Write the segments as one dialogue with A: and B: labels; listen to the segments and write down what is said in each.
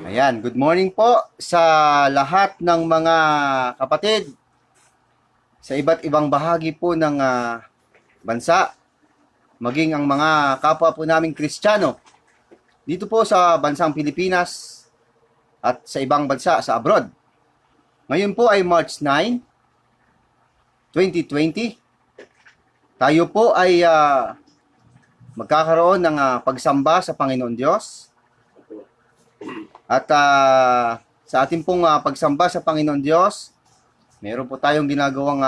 A: Ayan, good morning po sa lahat ng mga kapatid sa iba't ibang bahagi po ng bansa, maging ang mga kapwa po naming Kristiyano dito po sa bansang Pilipinas at sa ibang bansa sa abroad. Ngayon po ay March 9, 2020. Tayo po ay magkakaroon ng pagsamba sa Panginoon Diyos at sa ating pong pagsamba sa Panginoon Diyos, meron po tayong ginagawang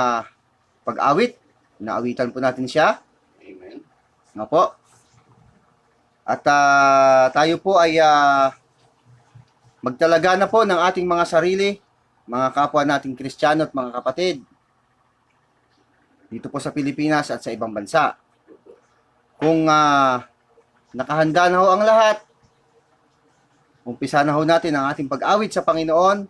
A: pag-awit. Naawitan po natin siya.
B: Amen.
A: Nga po. At tayo po ay magtalaga na po ng ating mga sarili, mga kapwa nating Kristiyano at mga kapatid, dito po sa Pilipinas at sa ibang bansa. Kung nakahanda na ho ang lahat, umpisa na ho natin ang ating pag-awit sa Panginoon.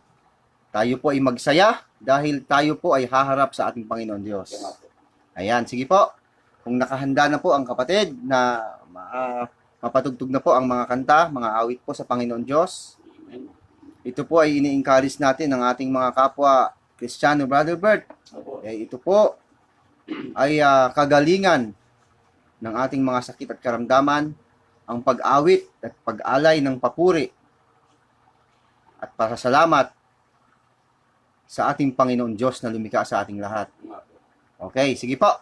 A: Tayo po ay magsaya dahil tayo po ay haharap sa ating Panginoon Diyos. Ayan, sige po. Kung nakahanda na po ang kapatid na mapatugtog na po ang mga kanta, mga awit po sa Panginoon Diyos.
B: Amen.
A: Ito po ay ini-encourage natin ng ating mga kapwa Kristiyano, Brother Bert. Ito po ay kagalingan ng ating mga sakit at karamdaman, ang pag-awit at pag-alay ng papuri at pasasalamat sa ating Panginoon Diyos na lumikha sa ating lahat. Okay, sige po.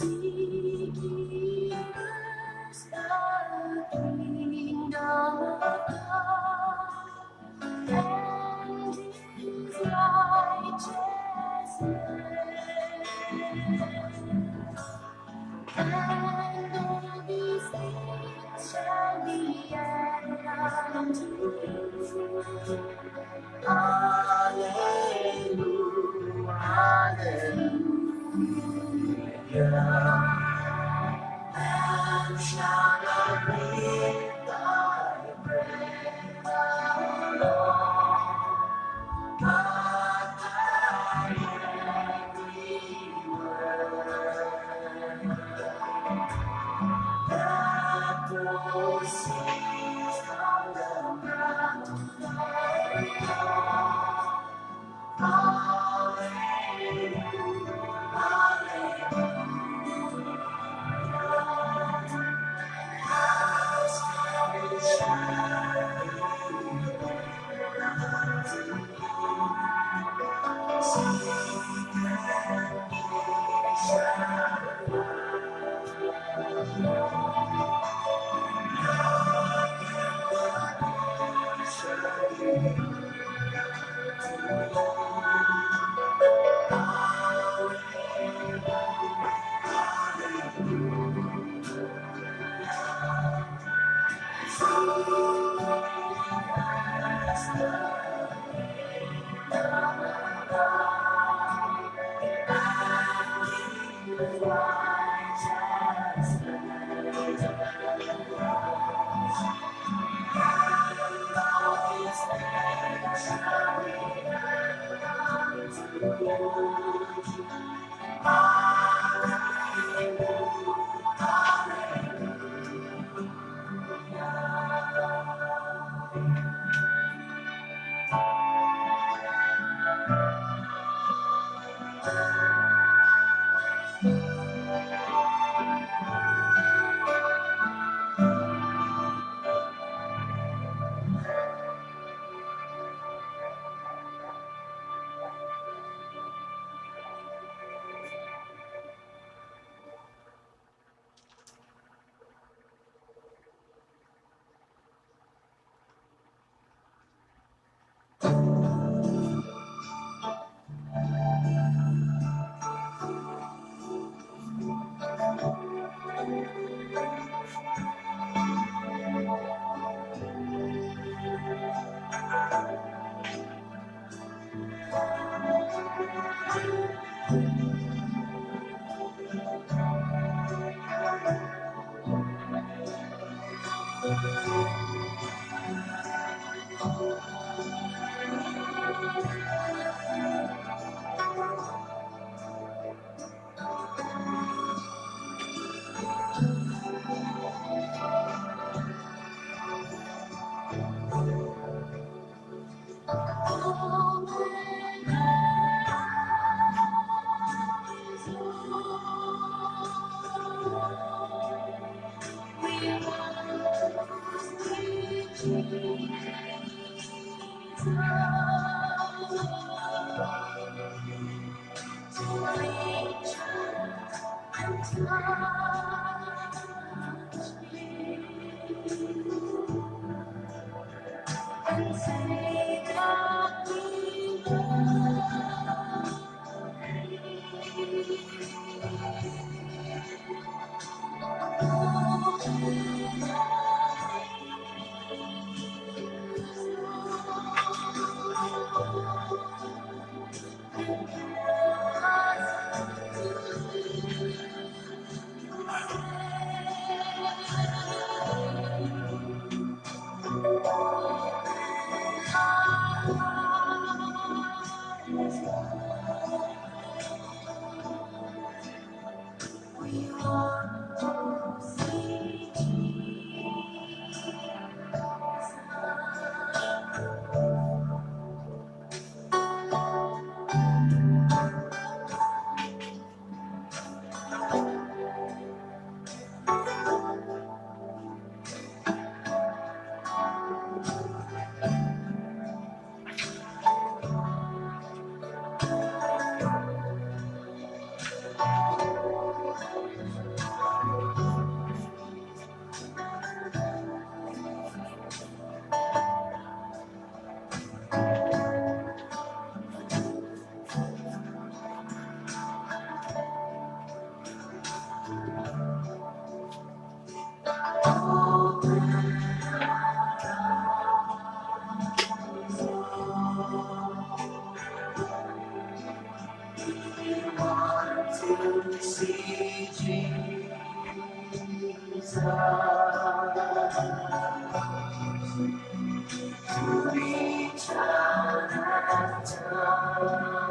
C: Seeking first the kingdom of God and His righteousness, and all these things shall be added unto you. Hallelujah, hallelujah. And shall not leave thy praise alone, but thy every word that proceeds from the mouth of thy Lord. Hallelujah, hallelujah. And say that we love we want to see Jesus. To see Jesus, to reach out and touch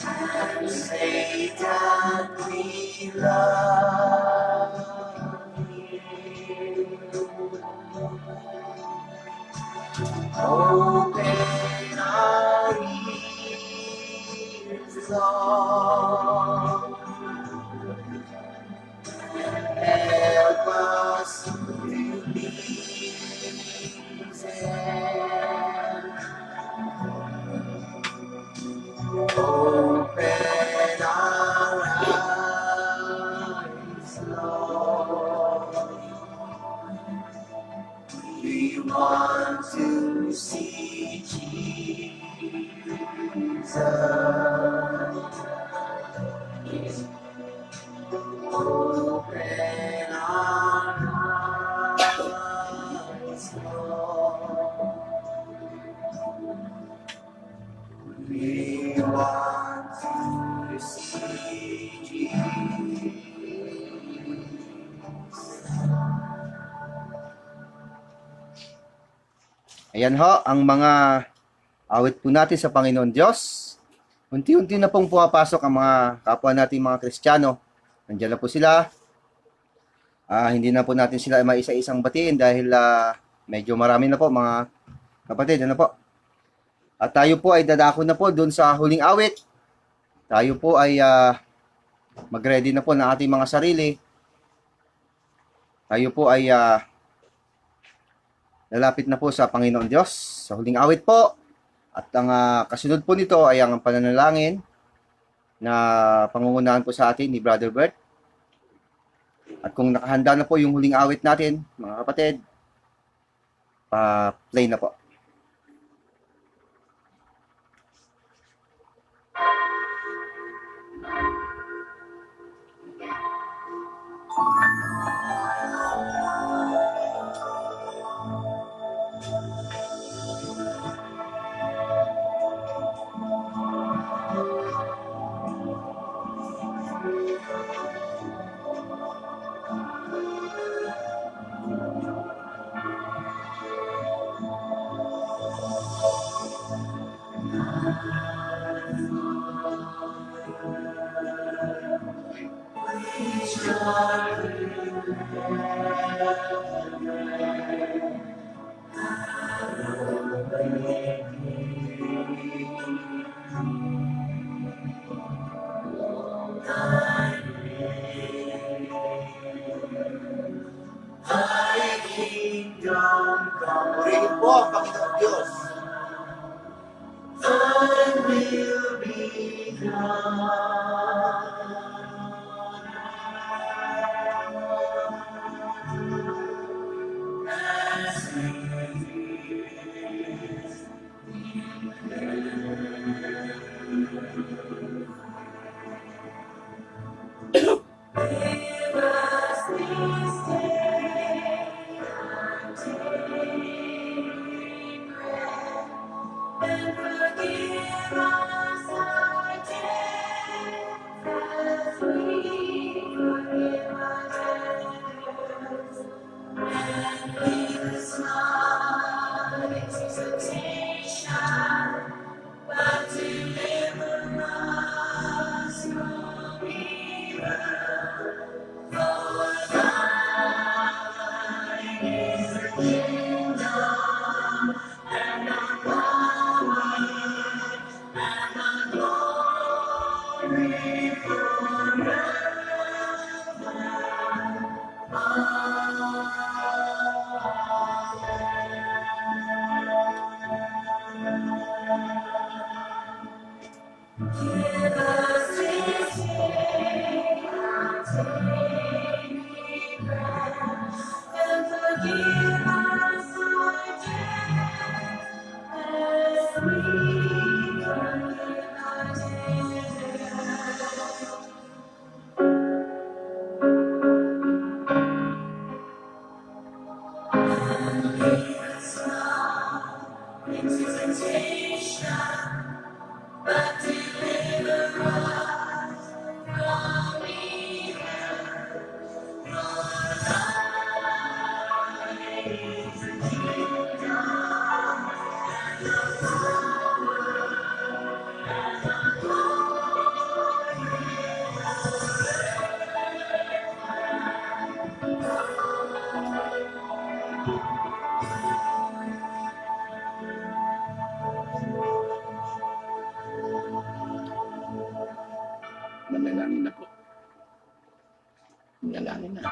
C: and say that we love you. Open our ears, Lord. Help us to listen. Open our eyes, Lord. We want to see Jesus. Open our eyes, Lord. We want to see Jesus.
A: Ayan ho, ang mga awit po natin sa Panginoon Diyos. Unti-unti na pong pumapasok ang mga kapwa nating mga Kristiyano. Nandiyan na po sila. Hindi na po natin sila maisa-isang batiin dahil medyo marami na po mga kapatid. Ano po? At tayo po ay dadako na po doon sa huling awit. Tayo po ay mag-ready na po ng ating mga sarili. Tayo po ay lalapit na po sa Panginoon Diyos sa huling awit po. At ang kasunod po nito ay ang pananalangin na pangungunahan po sa atin ni Brother Bert. At kung nakahanda na po yung huling awit natin, mga kapatid, play na po.
C: which are thy kingdom come. Purihin po ang Panginoon Diyos. Thy will be done as it is. Give us this day our daily bread, and forgive us our debts as we forgive our debtors. And lead us not into temptation, but deliver us from evil. For thine is the kingdom, and the power, and the glory forever. Give us this day our daily bread, and forgive us our debts as we forgive our debtors. And lead us not into temptation, but deliver us from evil. For thine is the kingdom, and the power, and the glory
B: Manalangin na po. Manalangin na.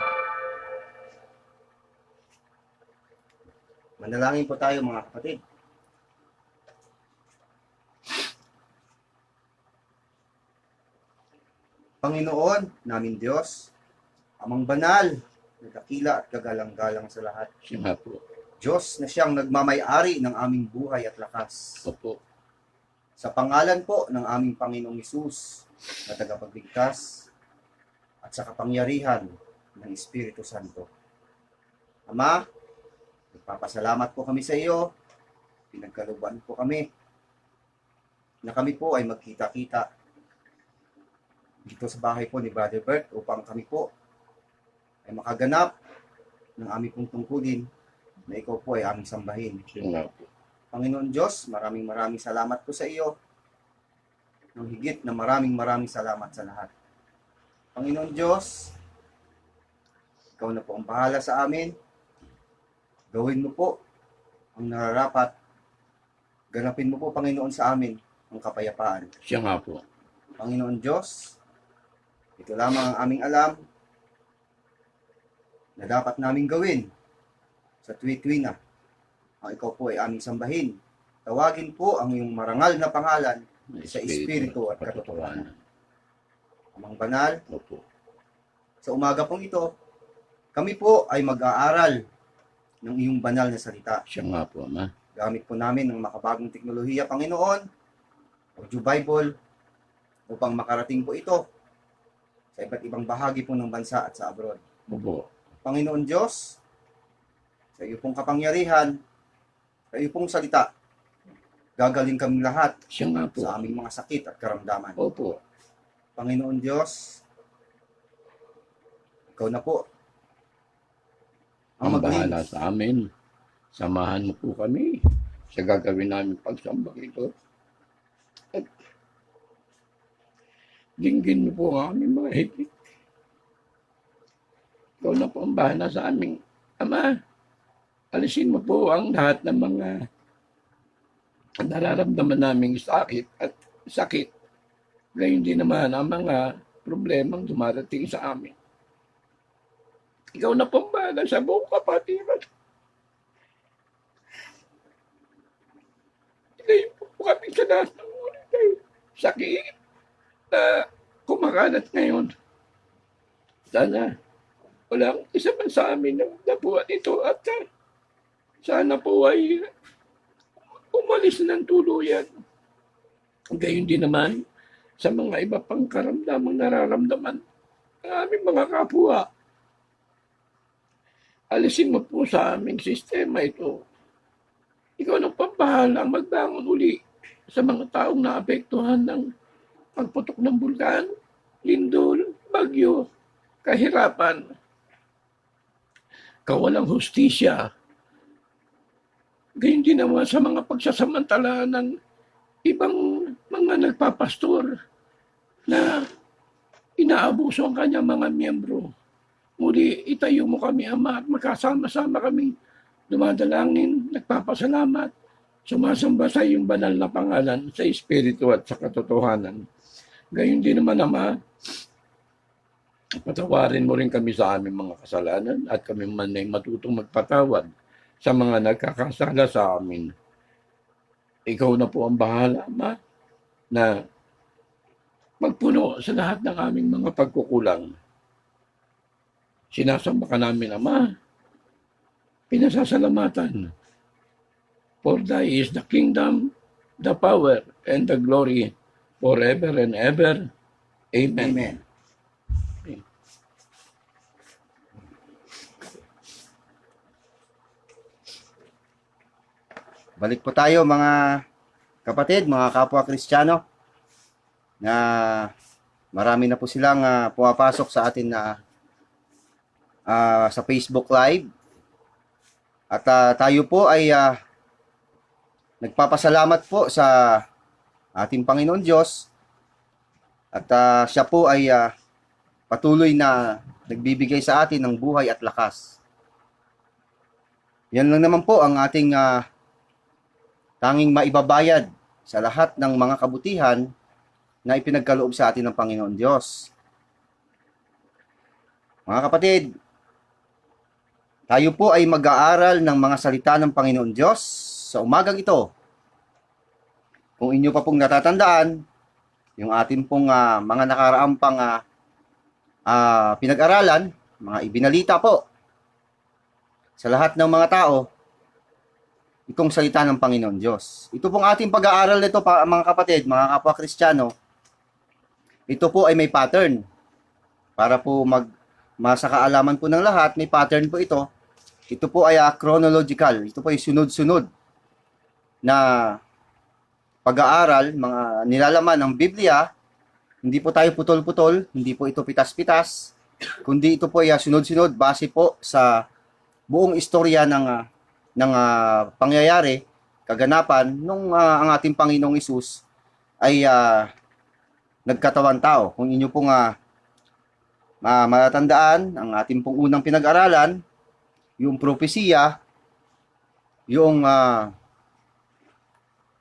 A: Manalangin po tayo mga kapatid. Panginoon, namin Diyos, Amang banal, na dakila at kagalang-galang sa lahat.
B: Siya nga po.
A: Diyos na siyang nagmamay-ari ng aming buhay at lakas.
B: Opo.
A: Sa pangalan po ng aming Panginoong Hesus na tagapagligtas at sa kapangyarihan ng Espiritu Santo. Ama, nagpapasalamat po kami sa iyo. Pinagkalooban po kami na kami po ay magkita-kita dito sa bahay po ni Brother Bert upang kami po ay makaganap ng aming pong tungkulin na ikaw po ay aming sambahin.
B: Siya nga po.
A: Panginoon Diyos, maraming salamat po sa iyo. Nang higit na maraming salamat sa lahat. Panginoon Diyos, ikaw na po ang bahala sa amin. Gawin mo po ang nararapat. Ganapin mo po, Panginoon, sa amin ang kapayapaan.
B: Siya nga po.
A: Panginoon Diyos, ito lamang ang aming alam na dapat naming gawin sa tuwi-tuwi na ang ikaw po ay aming sambahin. Tawagin po ang iyong marangal na pangalan sa Espiritu at katotohanan. Amang banal,
B: Opo.
A: sa umaga pong ito, kami po ay mag-aaral ng iyong banal na salita.
B: Siya nga po, Ama.
A: Gamit po namin ng makabagong teknolohiya, Panginoon, Audio Bible, upang makarating po ito sa iba't ibang bahagi po ng bansa at sa abroad.
B: Opo.
A: Panginoon Diyos, sa iyo pong kapangyarihan, sa iyo pong salita, gagaling kami lahat
B: Siya nga po.
A: sa aming mga sakit at karamdaman.
B: Opo.
A: Panginoon Diyos, ikaw na po
B: Ang
A: mag-lead.
B: bahala sa amin. Samahan mo po kami sa gagawin namin pagsambang ito. At Dinggin mo po ang aming mga higit. Ikaw na po ang bahala sa aming Ama. Alisin mo po ang lahat ng mga nararamdaman naming sakit. Gayon din naman ang mga problemang dumarating sa amin. Ikaw na po ang bahala sa buong kapatiran. Ngayon po kami sa lahat ng sakit na kumakalat ngayon. Sana walang isa man sa amin na nabuhat ito at sana po ay umalis ng tuluyan. Gayon din naman sa mga iba pang karamdamang nararamdaman ng aming mga kapwa. Alisin mo po sa aming sistema ito. Ikaw nang pampahalang magbangon uli sa mga taong naapektuhan ng pagputok ng bulkan, lindol, bagyo, kahirapan, kawalang hustisya. Gayon din naman sa mga pagsasamantala ng ibang mga nagpapastor na inaabuso ang kanyang mga miyembro. Muli, itayo mo kami, Ama, at magkasama-sama kami dumadalangin, nagpapasalamat, sumasamba sa iyong banal na pangalan sa Espiritu at sa katotohanan. Gayon din naman, Ama, patawarin mo rin kami sa aming mga kasalanan at kami man ay matutong magpatawad sa mga nagkakasala sa amin. Ikaw na po ang bahala, Ama, na magpuno sa lahat ng aming mga pagkukulang. Sinasamba ka namin, Ama, pinasasalamatan. For thy is the kingdom, the power, and the glory forever and ever. Amen.
A: Amen. Balik po tayo mga kapatid, mga kapwa Kristiyano, na marami na po silang pumapasok sa atin na sa Facebook Live. At tayo po ay nagpapasalamat po sa ating Panginoon Diyos. At siya po ay patuloy na nagbibigay sa atin ng buhay at lakas. Yan lang naman po ang ating tanging maibabayad sa lahat ng mga kabutihan na ipinagkaloob sa atin ng Panginoon Diyos. Mga kapatid, tayo po ay mag-aaral ng mga salita ng Panginoon Diyos sa umagang ito. Kung inyo pa pong natatandaan, yung ating pong mga nakaraang pang pinag-aralan, mga ibinalita po sa lahat ng mga tao, itong salita ng Panginoon Diyos. Ito pong ating pag-aaral nito, mga kapatid, mga kapwa Kristiyano, ito po ay may pattern. Para po masakaalaman po ng lahat, may pattern po ito. Ito po ay chronological. Ito po ay sunod-sunod na pag-aaral, mga nilalaman ng Biblia. Hindi po tayo putol-putol, hindi po ito pitas-pitas, kundi ito po ay sunod-sunod base po sa buong istorya ng pangyayari, kaganapan nung ang ating Panginoong Hesus ay nagkatawang tao. Kung inyo pong matatandaan, ang ating pong unang pinag-aralan, yung propesiya, yung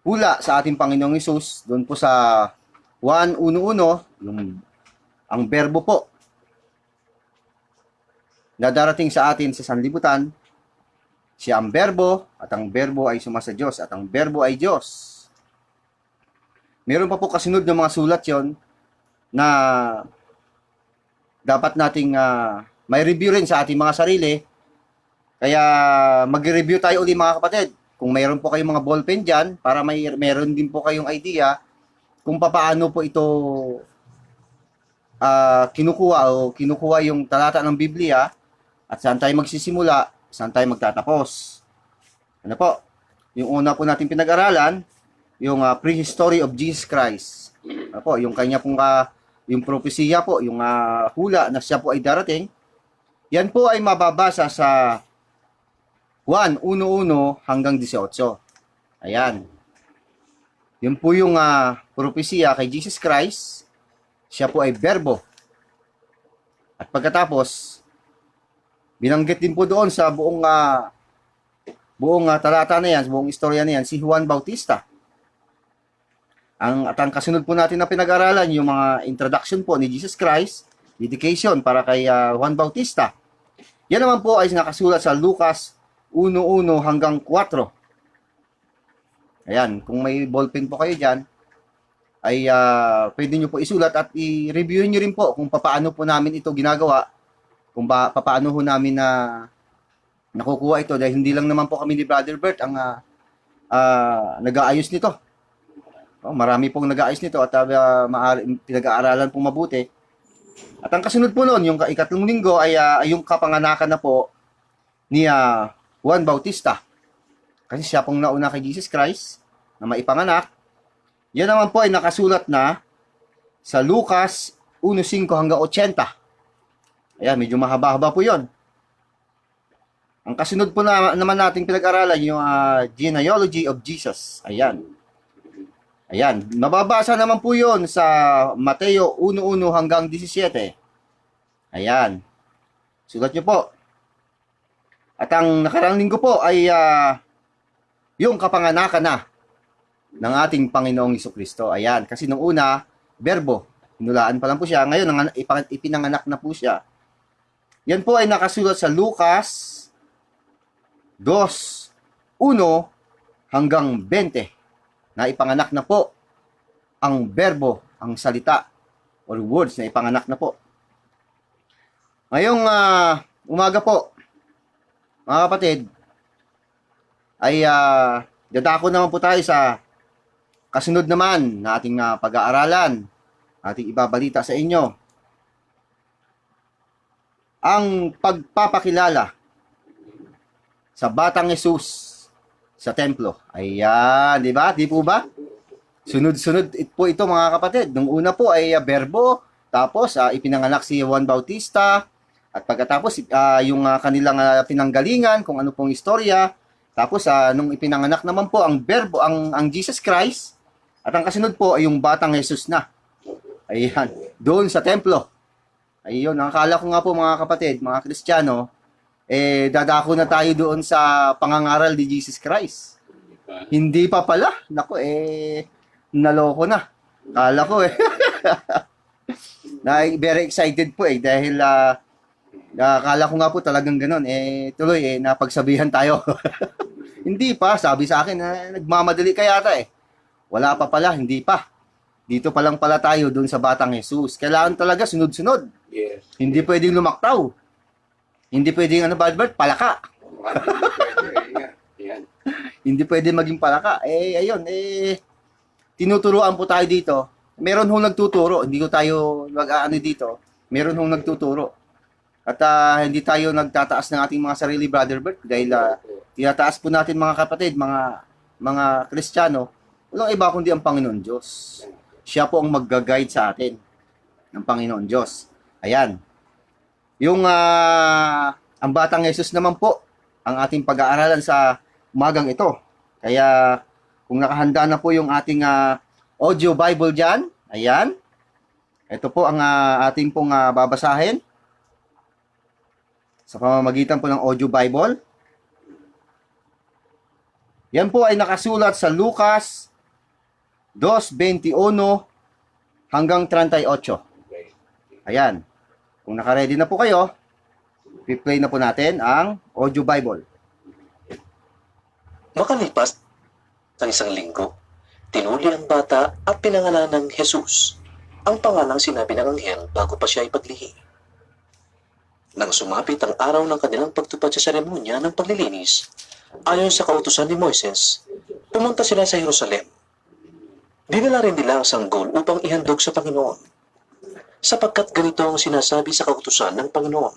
A: hula sa ating Panginoong Hesus, doon po sa 1:1, yung ang berbo po na darating sa atin sa sanlibutan. Siya ang berbo, at ang berbo ay sumasa Diyos, at ang berbo ay Diyos. Meron pa po kasunod ng mga sulat yon na dapat nating may review rin sa ating mga sarili. Kaya mag-review tayo uli mga kapatid. Kung mayroon po kayong mga ballpen dyan, para meron din po kayong idea kung paano po ito kinukuha yung talata ng Biblia at saan tayo magsisimula, saan tayo magtatapos. Ano po? Yung una po natin pinag-aralan, yung prehistory of Jesus Christ. Ano po? Yung kanya pong yung propesiya po, yung hula na siya po ay darating. Yan po ay mababasa sa 1:1 hanggang 18. Ayan. Yun po yung propesiya kay Jesus Christ. Siya po ay Berbo. At pagkatapos, binanggit din po doon sa buong talata na yan, buong istorya na yan, si Juan Bautista. Ang kasunod po natin na pinag-aralan, yung mga introduction po ni Jesus Christ, dedication para kay Juan Bautista. Yan naman po ay nakasulat sa Lucas 1:1 hanggang 4. Ayan, kung may ballpen po kayo dyan, ay pwede nyo po isulat at i-review nyo rin po kung paano po namin ito ginagawa, kung paano ho namin na nakukuha ito, dahil hindi lang naman po kami ni Brother Bert ang nag-aayos nito. Marami pong nag-aayos nito at pinag-aaralan pong mabuti. At ang kasunod po noon, yung ikatlong linggo ay yung kapanganakan na po ni Juan Bautista. Kasi siya pong nauna kay Jesus Christ na maipanganak. Yan naman po ay nakasulat na sa Lucas 1:5 hanggang 80. Ayan, medyo mahaba-haba po yon. Ang kasunod po naman nating pinag-aralan yung genealogy of Jesus. Ayan. Ayan, mababasa naman po yon sa Mateo 1:1 hanggang 17. Ayan. Sulat nyo po. At ang nakaraang linggo po ay yung kapanganakan na ng ating Panginoong Jesucristo. Ayan, kasi nung una, Berbo, hinulaan pa lang po siya. Ngayon, ipinanganak na po siya. Yan po ay nakasulat sa Lucas 2:1 hanggang 20. Na ipanganak na po ang Berbo, ang salita, or words na ipanganak na po. Ngayong umaga po, mga kapatid, ay dadako naman po tayo sa kasunod naman na ating pag-aaralan, ating ibabalita sa inyo. Ang pagpapakilala sa Batang Jesus sa templo. Ayan, di ba? Di po ba? Sunod-sunod po ito mga kapatid. Nung una po ay Berbo, tapos ipinanganak si Juan Bautista, at pagkatapos yung kanilang pinanggalingan, kung ano pong istorya. Tapos nung ipinanganak naman po ang Berbo, ang Jesus Christ, at ang kasunod po ay yung Batang Jesus na. Ayan, doon sa templo. Ayun, nakakala ko nga po mga kapatid, mga Kristiyano, dadako na tayo doon sa pangangaral ni Jesus Christ. Hindi pa pala. Naku, naloko na. Kala ko very excited po dahil akala ko nga po talagang ganun. Tuloy napagsabihan tayo. Hindi pa, sabi sa akin, nagmamadali ka yata Wala pa pala, hindi pa. Dito pa lang pala tayo doon sa Batang Jesus. Kailangan talaga sunod-sunod.
B: Yes.
A: Hindi pwedeng lumaktaw. Hindi pwedeng palaka.
B: Yan.
A: Hindi pwedeng maging palaka. Ayun, tinuturuan po tayo dito. Meron hong nagtuturo. Hindi ko tayo mag-aano dito. Meron hong nagtuturo. At hindi tayo nagtataas ng ating mga sarili, Brother Bert, dahil tinataas po natin mga kapatid, mga Kristiyano, walang iba kundi ang Panginoon Diyos. Siya po ang mag-guide sa atin, ng Panginoon Diyos. Ayan. Yung ang Batang Jesus naman po, ang ating pag-aaralan sa umagang ito. Kaya kung nakahanda na po yung ating audio Bible dyan, ayan. Ito po ang ating pong babasahin sa pamamagitan po ng audio Bible. Yan po ay nakasulat sa Lucas 2:21 hanggang 38. Ayan. Kung naka-ready na po kayo, i-play na po natin ang audio Bible.
D: Makalipas ng isang linggo, tinuli ang bata at pinangalan ng Jesus, ang pangalang sinabi ng anghel bago pa siya ipaglihi. Nang sumapit ang araw ng kanilang pagtupad sa seremonya ng paglilinis, ayon sa kautusan ni Moises, pumunta sila sa Jerusalem. Dinala rin nila ang sanggol upang ihandog sa Panginoon, sapagkat ganito ang sinasabi sa kautusan ng Panginoon.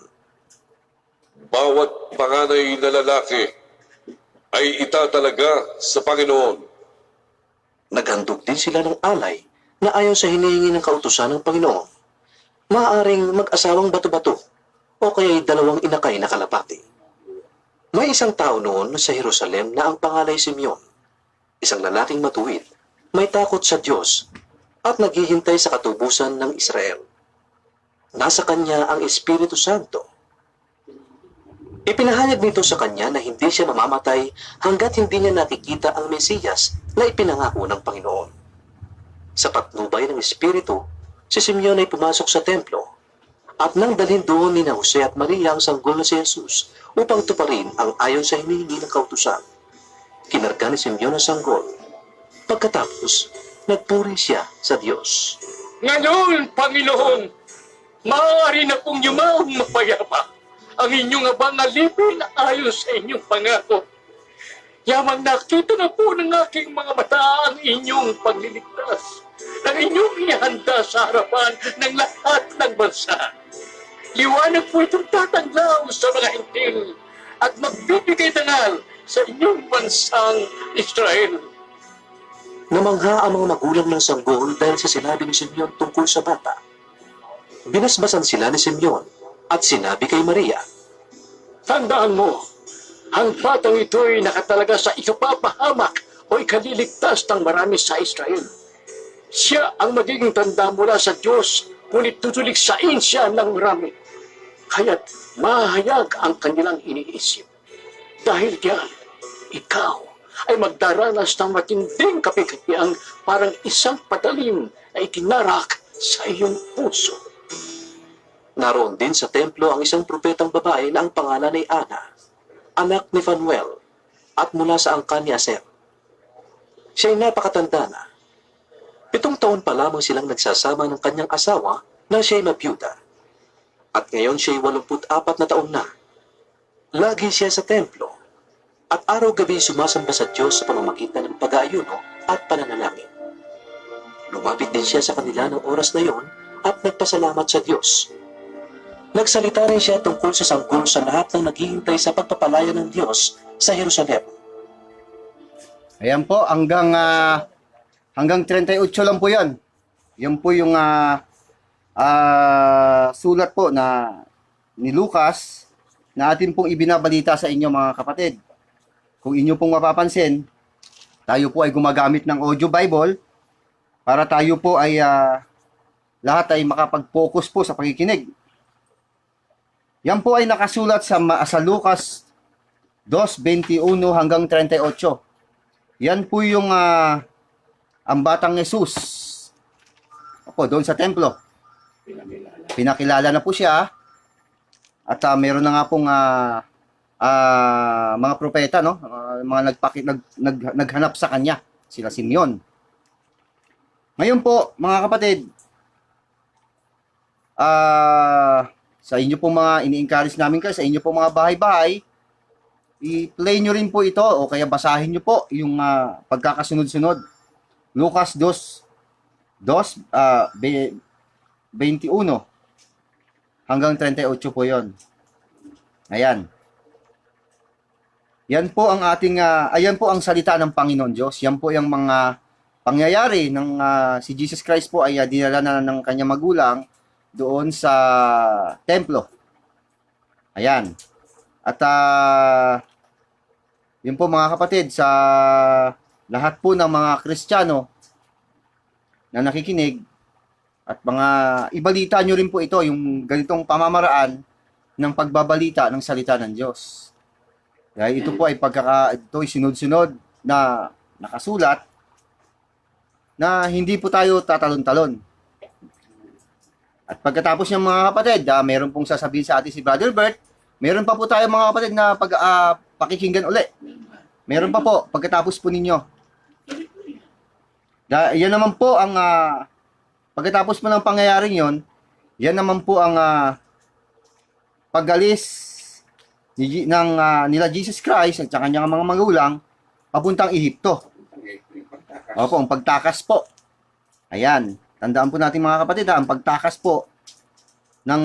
E: Bawat panganay na lalaki ay itatalaga sa Panginoon.
D: Naghandog din sila ng alay na ayon sa hinihingi ng kautusan ng Panginoon. Maaaring mag-asawang bato-bato o kaya'y dalawang inakay na kalapati. May isang tao noon sa Jerusalem na ang pangalay Simeon, isang lalaking matuwid, may takot sa Diyos, at naghihintay sa katubusan ng Israel. Nasa kanya ang Espiritu Santo. Ipinahayag nito sa kanya na hindi siya mamamatay hanggat hindi niya nakikita ang Mesiyas na ipinangako ng Panginoon. Sa patnubay ng Espiritu, si Simeon ay pumasok sa templo at nang dalhin doon ni Jose at Maria ang sanggol na si Jesus upang tuparin ang ayon sa hinihingi ng kautusan. Kinarga ni Simeon ang sanggol. Pagkatapos, nagpuri siya sa Diyos.
B: Ngayon, Panginoon, maaari na pong yumaong mapayapa ang inyong abang alipin ayon sa inyong pangako. Yamang nakita na po ng aking mga mata ang inyong pagliligtas, ang inyong inihanda sa harapan ng lahat ng bansa. Liwanag po itong tatanglaw sa mga hintil at magbibigay dangal sa inyong bansang Israel.
D: Namangha ang mga magulang ng sanggol dahil sa sinabi ni Simeon tungkol sa bata. Binasbasan sila ni Simeon at sinabi kay Maria,
B: Tandaan mo, ang batang ito ay nakatalaga sa ikapapahamak o ikaliligtas ng marami sa Israel. Siya ang magiging tanda mula sa Diyos, ngunit tutuliksain siya ng marami. Kaya't mahayag ang kanilang iniisip. Dahil diyan, ikaw ay magdaranas ng matinding kapigatiang parang isang patalim na ikinarak sa iyong puso.
D: naroon din sa templo ang isang propetang babae na ang pangalan ay Ana, anak ni Phanuel, at mula sa angkan ni Aser. Siya ay napakatanda na. 7 taon pa lamang silang nagsasama ng kanyang asawa na siya ay mabiyuda. At ngayon siya ay 84 na taon na. Lagi siya sa templo at araw-gabi sumasamba sa Diyos sa pamamagitan ng pag-aayuno at pananalangin. Lumapit din siya sa kanila ng oras na yon at nagpasalamat sa Diyos. Nagsalita rin siya tungkol sa sanggol sa lahat ng naghihintay sa pagpapalaya ng Diyos sa Jerusalem.
A: Ayan po, hanggang 38 lang po yan. Yan po yung sulat po na ni Lucas na atin pong ibinabalita sa inyo mga kapatid. Kung inyo pong mapapansin, tayo po ay gumagamit ng audio Bible para tayo po ay lahat ay makapag-focus po sa pakikinig. Yan po ay nakasulat sa Lucas 2:21 hanggang 38. Yan po yung ang batang Jesus. Opo, doon sa templo. Pinakilala na po siya. At meron na nga pong mga propeta, no? Mga naghanap sa kanya, sila Simeon. Ngayon po, mga kapatid, sa inyo pong mga ini-encourage namin kayo, sa inyo pong mga bahay-bahay, i-play nyo rin po ito o kaya basahin nyo po yung pagkakasunod-sunod. Lucas 2:21 hanggang 38 po yon. Ayan. Yan po ang ating, ayan po ang salita ng Panginoon Diyos. Yan po yung mga pangyayari ng si Jesus Christ po ay dinala na ng kanyang magulang doon sa templo. Ayan. At yun po mga kapatid, sa lahat po ng mga Kristiyano na nakikinig at mga ibalita nyo rin po ito, yung ganitong pamamaraan ng pagbabalita ng salita ng Diyos. Dahil ito po ay ito ay sunod-sunod na nakasulat na hindi po tayo tatalon-talon. At pagkatapos ng mga kapatid, meron pong sasabihin sa atin si Brother Bert, meron pa po tayo mga kapatid na pakikinggan uli. Meron pa po pagkatapos po ninyo. Yan naman po ang pagkatapos po ng pangyayaring yon, yan naman po ang pag-alis nila Jesus Christ at sa kanyang mga magulang papuntang Ehipto. Opo, ang pagtakas po. Ayan, tandaan po natin mga kapatid, ang pagtakas po ng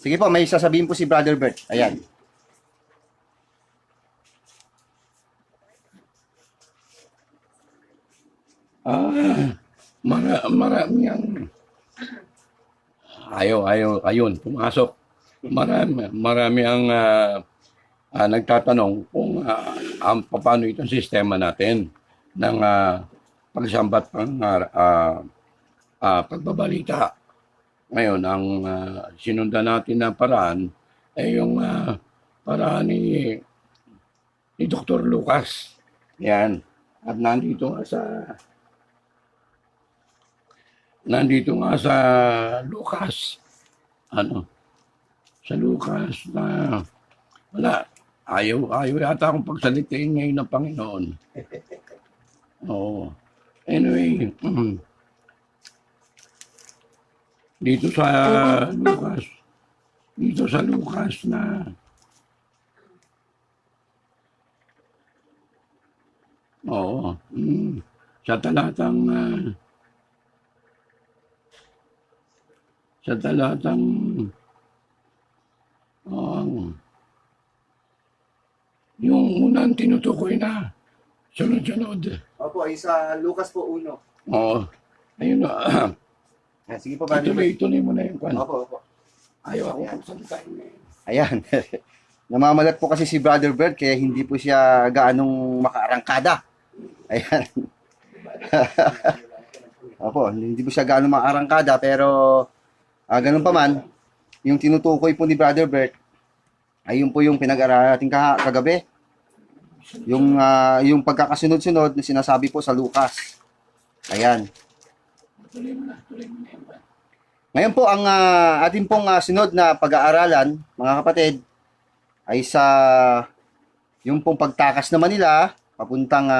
A: Sige po, may sasabihin po si Brother Bert. Ayan.
B: Marami ang ayun, pumasok. Marami ang nagtatanong kung paano itong sistema natin. ng pagsambat pang pagbabalita. Ngayon, ang sinundan natin na paraan ay yung paraan ni Dr. Lucas. Yan. At nandito nga sa Lucas, sa Lucas na wala, ayaw yata akong pagsalitain ngayon ng Panginoon. Oo. Anyway, dito sa Lucas na oo, sa talatang yung unang tinutukoy na sunod-sunod.
A: Opo, ay sa Lucas po 1.
B: Oo. Ayun na.
A: Sige po, Brother Bert.
B: Ituloy mo na yung kwan.
A: Opo.
B: Ayaw ako pagsalitain ngayon.
A: Ayan. Namamalat po kasi si Brother Bert kaya hindi po siya gaanong makaarangkada. Ayan. Opo, hindi po siya gaanong makaarangkada pero ganun pa man, yung tinutukoy po ni Brother Bert ay yun po yung pinag-aralan natin kagabi. Yung pagkakasunod-sunod na sinasabi po sa Lucas. Ayan.
B: Tuloy mo na yung kwan.
A: Ngayon po, ang ating pong sunod na pag-aaralan, mga kapatid, ay sa yung pong pagtakas naman nila, papuntang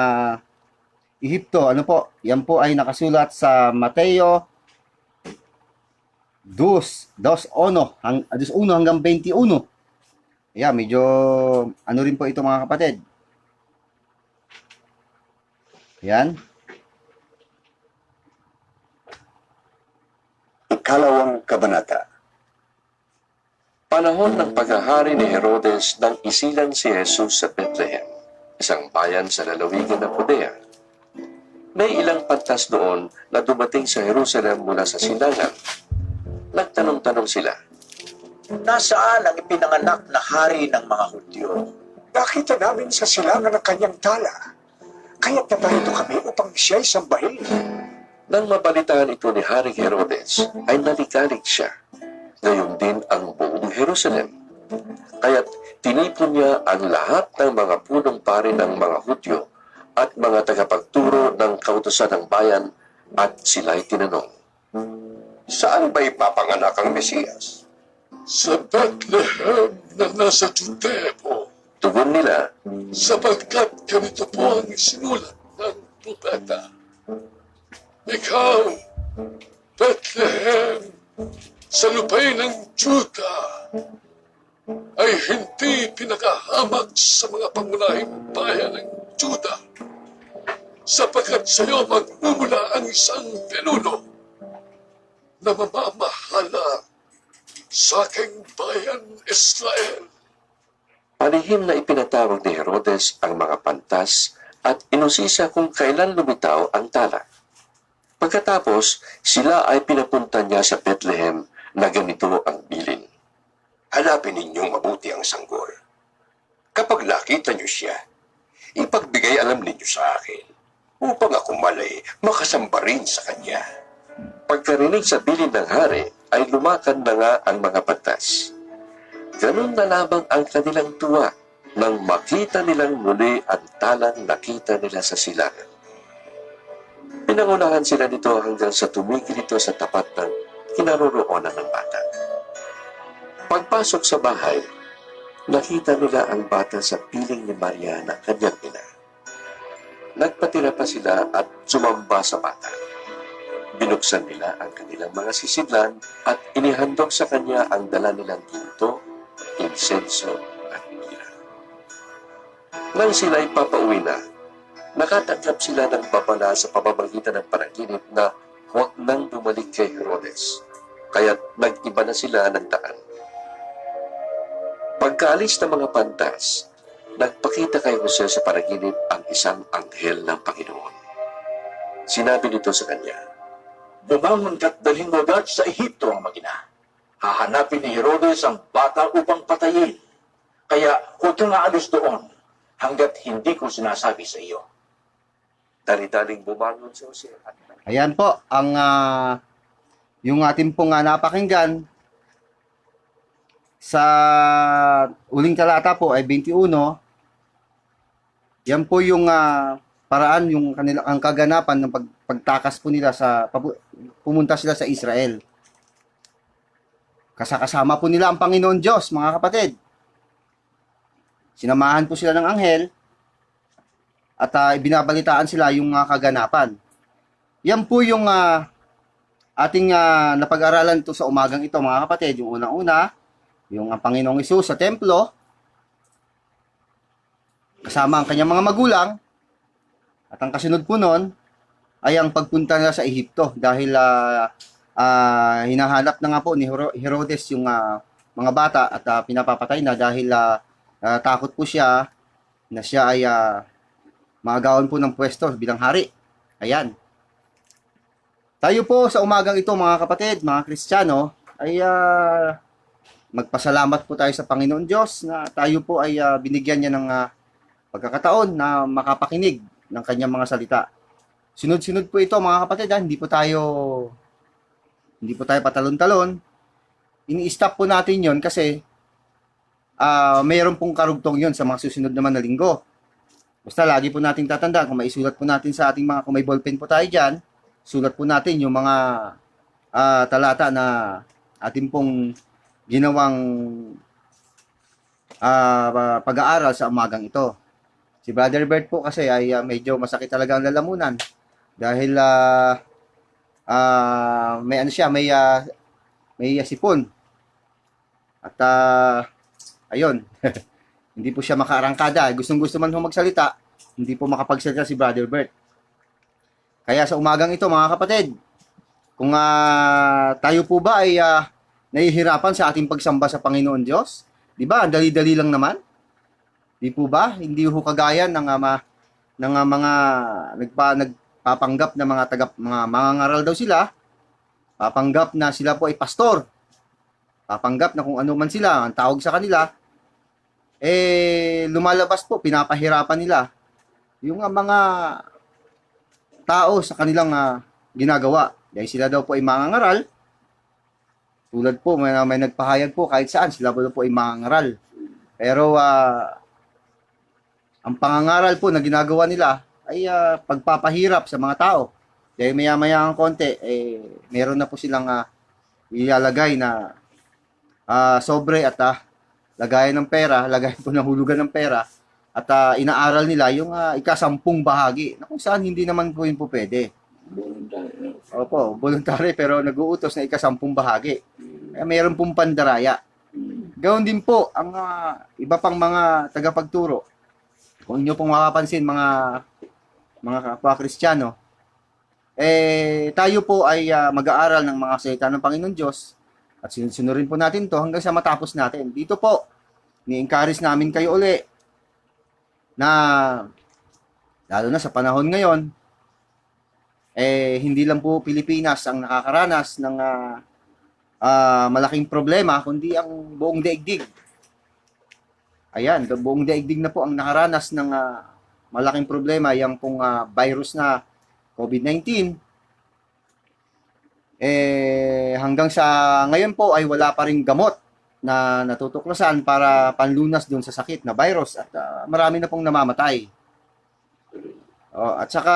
A: Ehipto. Ano po? Yan po ay nakasulat sa Mateo 2:1 hanggang 21. Ayan, medyo ano rin po ito mga kapatid. Ayan.
F: Ikalawang kabanata.
D: Panahon ng paghahari ni Herodes nang isilang si Jesus sa Bethlehem, isang bayan sa lalawigan ng Judea. May ilang pantas doon na dumating sa Jerusalem mula sa silangan. Nagtanong-tanong sila.
C: Nasaan ang ipinanganak na hari ng mga Hudyo?
F: Nakita namin sa silangan ng kanyang tala. Kaya't naparito kami upang siya'y sambahin.
D: Nang mabalitaan ito ni Haring Herodes, ay naligalig siya. Gayon din ang buong Jerusalem. Kaya't tinipon niya ang lahat ng mga punong pari ng mga Hudyo at mga tagapagturo ng kautusan ng bayan at sila'y tinanong.
E: Saan ba ipapanganak ang Mesiyas? Sa Bethlehem na nasa Judea po,
D: Tugon nila,
E: sapagkat ganito po ang isinulat ng propeta. Ikaw, Bethlehem, sa lupay ng Juda, ay hindi pinakahamak sa mga pangunahing bayan ng Juda, sapagkat sa iyo magmumula ang isang pinuno na mamamahala sa aking bayan Israel.
D: panihim na ipinatawag ni Herodes ang mga pantas at inusisa kung kailan lumitaw ang tala. Pagkatapos, sila ay pinapunta niya sa Bethlehem na ganito ang bilin.
G: Hanapin ninyong mabuti ang sanggol. Kapag nakita niyo siya, ipagbigay alam ninyo sa akin, upang ako malay makasamba rin sa kanya.
D: Pagkarinig sa bilin ng hari, ay lumakad na nga ang mga pantas. Ganun na lamang ang kanilang tuwa nang makita nilang muli ang talang nakita nila sa silangan. Pinangunahan sila nito hanggang sa tumigil ito sa tapat ng kinaroroonan ng bata. Pagpasok sa bahay, nakita nila ang bata sa piling ni Maria na kanyang ina. Nagpatira pa sila at sumamba sa bata. Binuksan nila ang kanilang mga sisidlan at inihandog sa kanya ang dala nilang ginto, insenso at mira. Nang sila'y papauwi na, nakatanggap sila ng babala sa pamamagitan ng panaginip na huwag nang bumalik kay Herodes, kaya't nag-iba na sila ng daan. Pagkaalis ng mga pantas, nagpakita kay Jose sa panaginip ang isang anghel ng Panginoon. Sinabi nito sa kanya,
C: Bumangon ka't dalhin mo agad sa Ehipto ang magina. Hahanapin ni Herodes ang bata upang patayin. Kaya huwag kang aalis doon hanggat hindi ko sinasabi sa iyo. Dali-daling bumangon si Jose.
A: Ayan po, yung ating pong napakinggan sa uling talata po ay 21. Yan po yung paraan, yung ang kaganapan ng pagtakas po nila pumunta sila sa Israel. Kasama po nila ang Panginoon Diyos, mga kapatid. Sinamahan po sila ng anghel at binabalitaan sila yung kaganapan. Yan po yung ating napag-aralan to sa umagang ito, mga kapatid. Yung unang-una, yung ang Panginoong Hesus sa templo, kasama ang kanyang mga magulang, at ang kasunod po nun ay ang pagpunta nila sa Ehipto dahil hinahanap na nga po ni Herodes yung mga bata at pinapapatay na dahil takot po siya na siya ay maagawan po ng pwesto bilang hari. Ayan. Tayo po sa umagang ito, mga kapatid, mga Kristiyano, ay magpasalamat po tayo sa Panginoon Diyos na tayo po ay binigyan niya ng pagkakataon na makapakinig ng kanyang mga salita. Sunod-sunod po ito, mga kapatid, hindi po tayo patalon-talon. Ini-stop po natin yon kasi mayroon pong karugtong yon sa mga susunod naman na linggo. Basta lagi po natin tatandaan, kung maisulat po natin sa ating kung may ballpen po tayo dyan, sulat po natin yung mga talata na ating pong ginawang pag-aaral sa umagang ito. Si Brother Bert po kasi ay medyo masakit talaga ang lalamunan dahil may sipon. At ayun, hindi po siya makaarangkada. Gustong-gusto man magsalita, hindi po makapagsalita si Brother Bert. Kaya sa umagang ito, mga kapatid, kung tayo po ba ay nahihirapan sa ating pagsamba sa Panginoon Diyos, di ba? Dali-dali lang naman. Di po ba? Hindi ho kagaya ng mga nagpapanggap na mga mangangaral daw sila. Papanggap na sila po ay pastor. Papanggap na kung ano man sila, ang tawag sa kanila, lumalabas po, pinapahirapan nila yung mga tao sa kanilang ginagawa. Dahil sila daw po ay mangangaral. Tulad po, may nagpahayag po kahit saan, sila po ay mangangaral. Pero ang pangangaral po na ginagawa nila ay pagpapahirap sa mga tao. Dahil maya-maya ang konti, meron na po silang ilalagay na sobre at lagayan ng pera, lagayan po ng hulugan ng pera, at inaaral nila yung ikasampung bahagi, na kung saan hindi naman po yun po pwede. Opo, voluntary pero nag-uutos na ikasampung bahagi. Kaya meron pong pandaraya. Gawon din po ang iba pang mga tagapagturo. Kung inyo pong makapansin, mga kapwa Kristiyano, tayo po ay mag-aaral ng mga salita ng Panginoon Diyos at sinusunurin po natin to hanggang sa matapos natin. Dito po, ni-encourage namin kayo uli na lalo na sa panahon ngayon, hindi lang po Pilipinas ang nakakaranas ng malaking problema, kundi ang buong daigdig. Ayan, buong daigdig na po ang nakaranas ng malaking problema, yung pong virus na COVID-19. Hanggang sa ngayon po ay wala pa ring gamot na natutuklasan para panlunas doon sa sakit na virus at marami na pong namamatay. At saka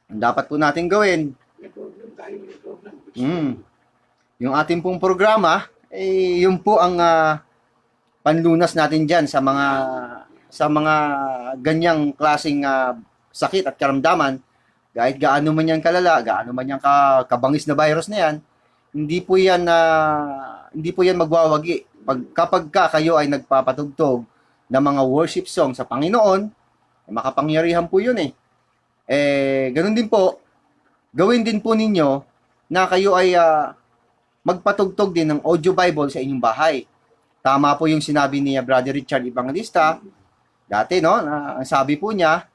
A: ang dapat po natin gawin, yung ating pong programa, yun po ang panlunas natin dyan sa mga ganyang klaseng sakit at karamdaman. Kahit gaano man yan kalala, gaano man yan kabangis na virus na yan, hindi po yan magwawagi. Kapag kayo ay nagpapatugtog ng mga worship song sa Panginoon, makapangyarihan po yun ganun din po, gawin din po ninyo na kayo ay magpatugtog din ng audio Bible sa inyong bahay. Tama po yung sinabi ni Brother Richard Evangelista dati, no? Ang sabi po niya,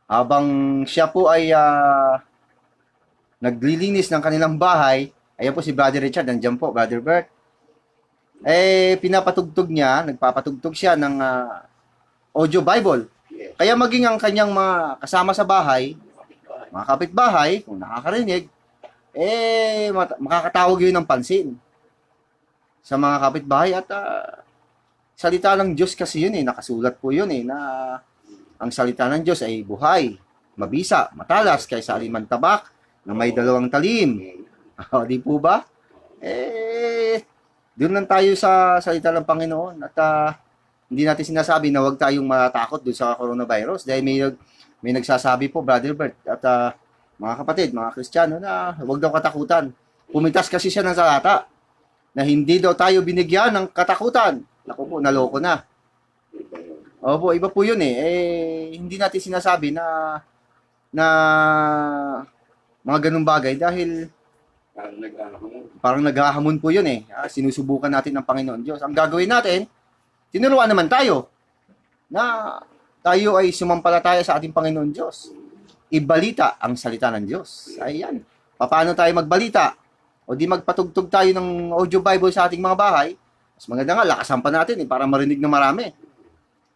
A: habang siya po ay naglilinis ng kanilang bahay, ayan po si Brother Richard, nandiyan po, Brother Bert, pinapatugtog niya, nagpapatugtog siya ng audio Bible.
B: Yes.
A: Kaya maging ang kanyang mga kasama sa bahay, mga kapitbahay, kung nakakarinig, makakatawag yun ng pansin sa mga kapitbahay at salita ng Diyos kasi yun nakasulat po yun na ang salita ng Diyos ay buhay, mabisa, matalas kaysa aliman tabak na may 2 talim. Di po ba? Doon lang tayo sa salita ng Panginoon at hindi natin sinasabi na huwag tayong matakot doon sa coronavirus dahil may nagsasabi po, Brother Bert, at mga kapatid, mga Kristiyano, na huwag daw katakutan. Pumitas kasi siya ng salata na hindi daw tayo binigyan ng katakutan. Naku po, naloko na. Opo, iba po yun hindi natin sinasabi na mga ganung bagay dahil parang naghahamon po yun sinusubukan natin ng Panginoon Diyos. Ang gagawin natin, tinuruan naman tayo na tayo ay sumampalataya sa ating Panginoon Diyos. Ibalita ang salita ng Diyos. Ayan. Paano tayo magbalita? O di magpatugtog tayo ng audio Bible sa ating mga bahay. Mas maganda nga, lakasan pa natin para marinig na marami.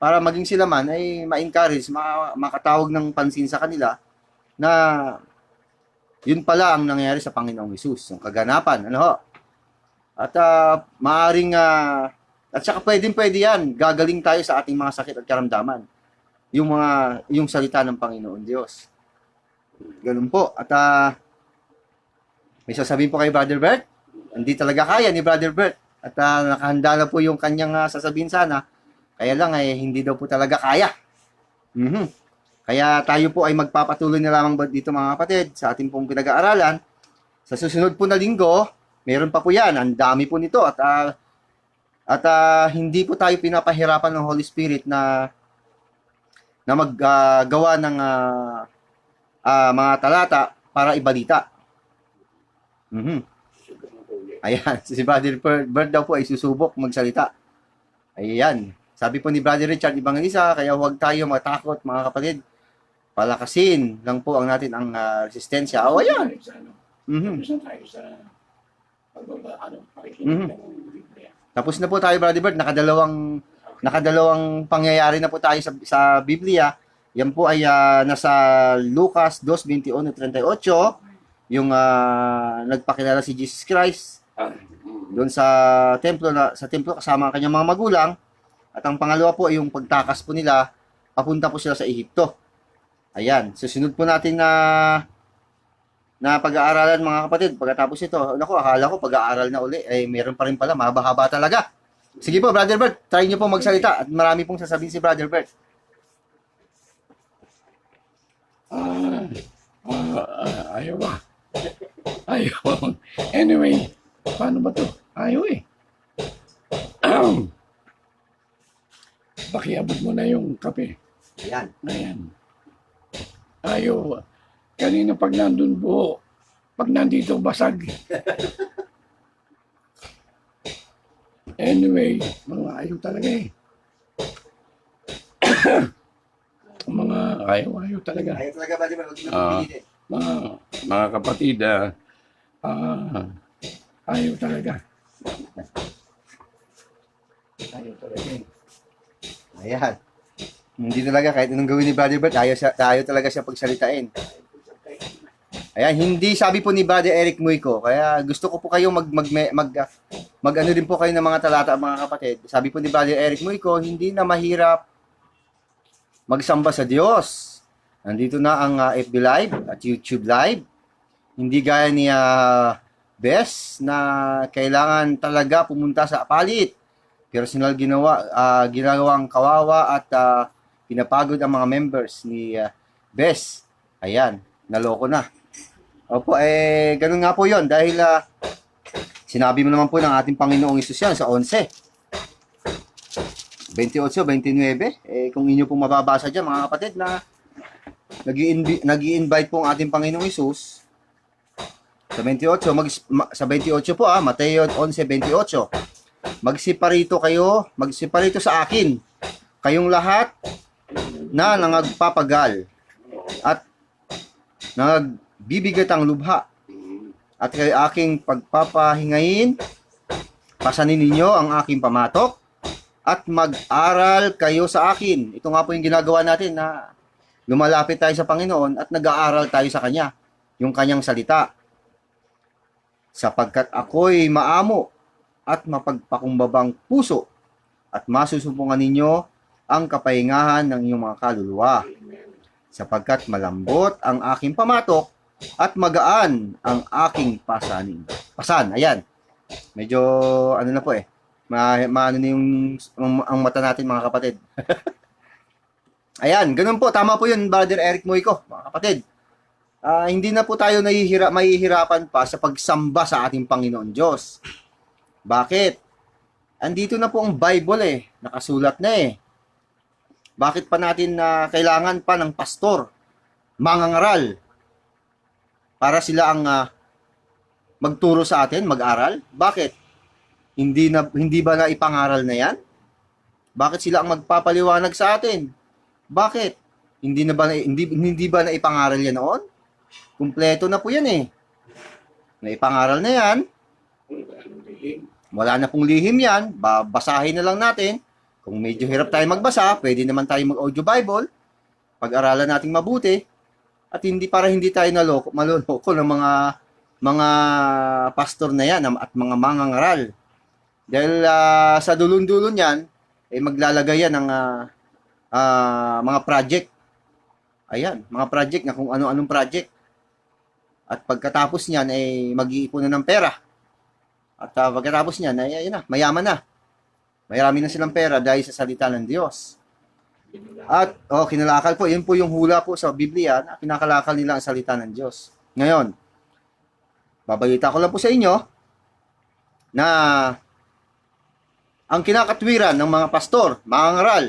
A: Para maging sila man ay ma-encourage, makatawag ng pansin sa kanila na yun pala ang nangyayari sa Panginoong Hesus, yung kaganapan, At maaring at saka pwede yan, gagaling tayo sa ating mga sakit at karamdaman. Yung salita ng Panginoon Diyos. Ganun po. At may sasabihin po kay Brother Bert, hindi talaga kaya ni Brother Bert. At nakahanda na po yung kanyang sasabihin sana. Kaya lang hindi daw po talaga kaya. Kaya tayo po ay magpapatuloy na lamang dito mga kapatid sa ating pong pinag-aaralan. Sa susunod po na linggo, meron pa po yan. Ang dami po nito. At hindi po tayo pinapahirapan ng Holy Spirit na maggawa ng mga talata para ibalita. Ayan, si Brother Bert daw po ay susubok magsalita. Ayan. Sabi po ni Brother Richard Ibanganisa, kaya huwag tayo matakot mga kapatid. Palakasin lang po ang natin ang resistensya. Ayan. Tapos na po tayo, Brother Bert. Nakadalawang pangyayari na po tayo sa Biblia. Yan po ay nasa Lucas 2:21-38. Yung nagpakilala si Jesus Christ doon sa templo kasama ang kanyang mga magulang. At ang pangalawa po ay yung pagtakas po nila, papunta po sila sa Ehipto. Ayan, susunod po natin na pag-aaralan mga kapatid. Pagkatapos ito, akala ko pag-aaral na uli, meron pa rin pala, mahaba-haba talaga. Sige po, Brother Bert, try niyo po magsalita at marami pong sasabihin si Brother Bert.
B: Ayaw ba? Ayaw. Anyway, paano ba to? Ayaw Pakiabot mo na yung kape.
A: Ayan.
B: Ayan. Ayaw. Kanina pag nandun buo, pag nandito basag. Anyway, mga ayaw talaga mga ayaw talaga.
A: Ayaw talaga, Brother Bert, huwag niyo na pipilitin.
B: Mga kapatid, ayaw talaga. Ayaw talaga
A: Ayan. Hindi talaga, kahit anong gawin ni Brother Bert, ayaw talaga siya pagsalitain. Ayan, hindi sabi po ni Brother Eric Muico, kaya gusto ko po kayo mag-ano din po kayo ng mga talata, mga kapatid. Sabi po ni Brother Eric Muico, hindi na mahirap magsamba sa Diyos. Nandito na ang FB Live at YouTube Live. Hindi gaya ni Bes na kailangan talaga pumunta sa palit. Personal ginawang kawawa at pinapagod ang mga members ni Bes. Ayan, naloko na. Opo, ganun nga po yon dahil sinabi mo naman po ng ating Panginoong Hesus yan sa 11. 28, 29, kung inyo pong mababasa dyan mga kapatid na nag-i-invite po ang ating Panginoong Hesus sa 28, sa 28 po Mateo 11:28. Magsiparito sa akin, kayong lahat na nangagpapagal at nagbibigat ang lubha, at kay aking pagpapahingayin, pasanin ninyo ang aking pamatok, at mag-aral kayo sa akin. Ito nga po yung ginagawa natin na lumalapit tayo sa Panginoon at nag-aaral tayo sa Kanya, yung Kanyang salita. Sapagkat ako'y maamo at mapagpakumbabang puso at masusumpungan ninyo ang kapahingahan ng iyong mga kaluluwa. Sapagkat malambot ang aking pamatok at magaan ang aking pasan. Ayan. Medyo ano na po maano na yung ang mata natin mga kapatid. Ayan, ganun po. Tama po yun, Brother Eric Moico, mga kapatid. Hindi na po tayo mahihirapan pa sa pagsamba sa ating Panginoon Diyos. Bakit? Andito na po ang Bible nakasulat na Bakit pa natin kailangan pa ng pastor, mangangaral, para sila ang magturo sa atin, mag-aral? Bakit? Hindi ba na ipangaral na yan? Bakit sila ang magpapaliwanag sa atin? Bakit? Hindi ba na ipangaral yan noon? Kumpleto na po yan Naipangaral na yan. Wala na pong lihim yan. Babasahin na lang natin. Kung medyo hirap tayo magbasa, pwede naman tayo mag-audio Bible. Pag-aralan natin mabuti. At hindi tayo maloloko ng mga pastor na yan at mga mangangaral. Dahil sa dulon-dulon yan, maglalagay yan ng mga project. Ayan, mga project na kung ano-anong project. At pagkatapos niyan mag-iipon na ng pera. At pagkatapos niyan ayun na, mayaman na. Marami na silang pera dahil sa salita ng Diyos. At kinalakal po, yun po yung hula po sa Biblia na kinakalakal nila ang salita ng Diyos. Ngayon, babalita ko lang po sa inyo na ang kinakatwiran ng mga pastor, mga ngaral,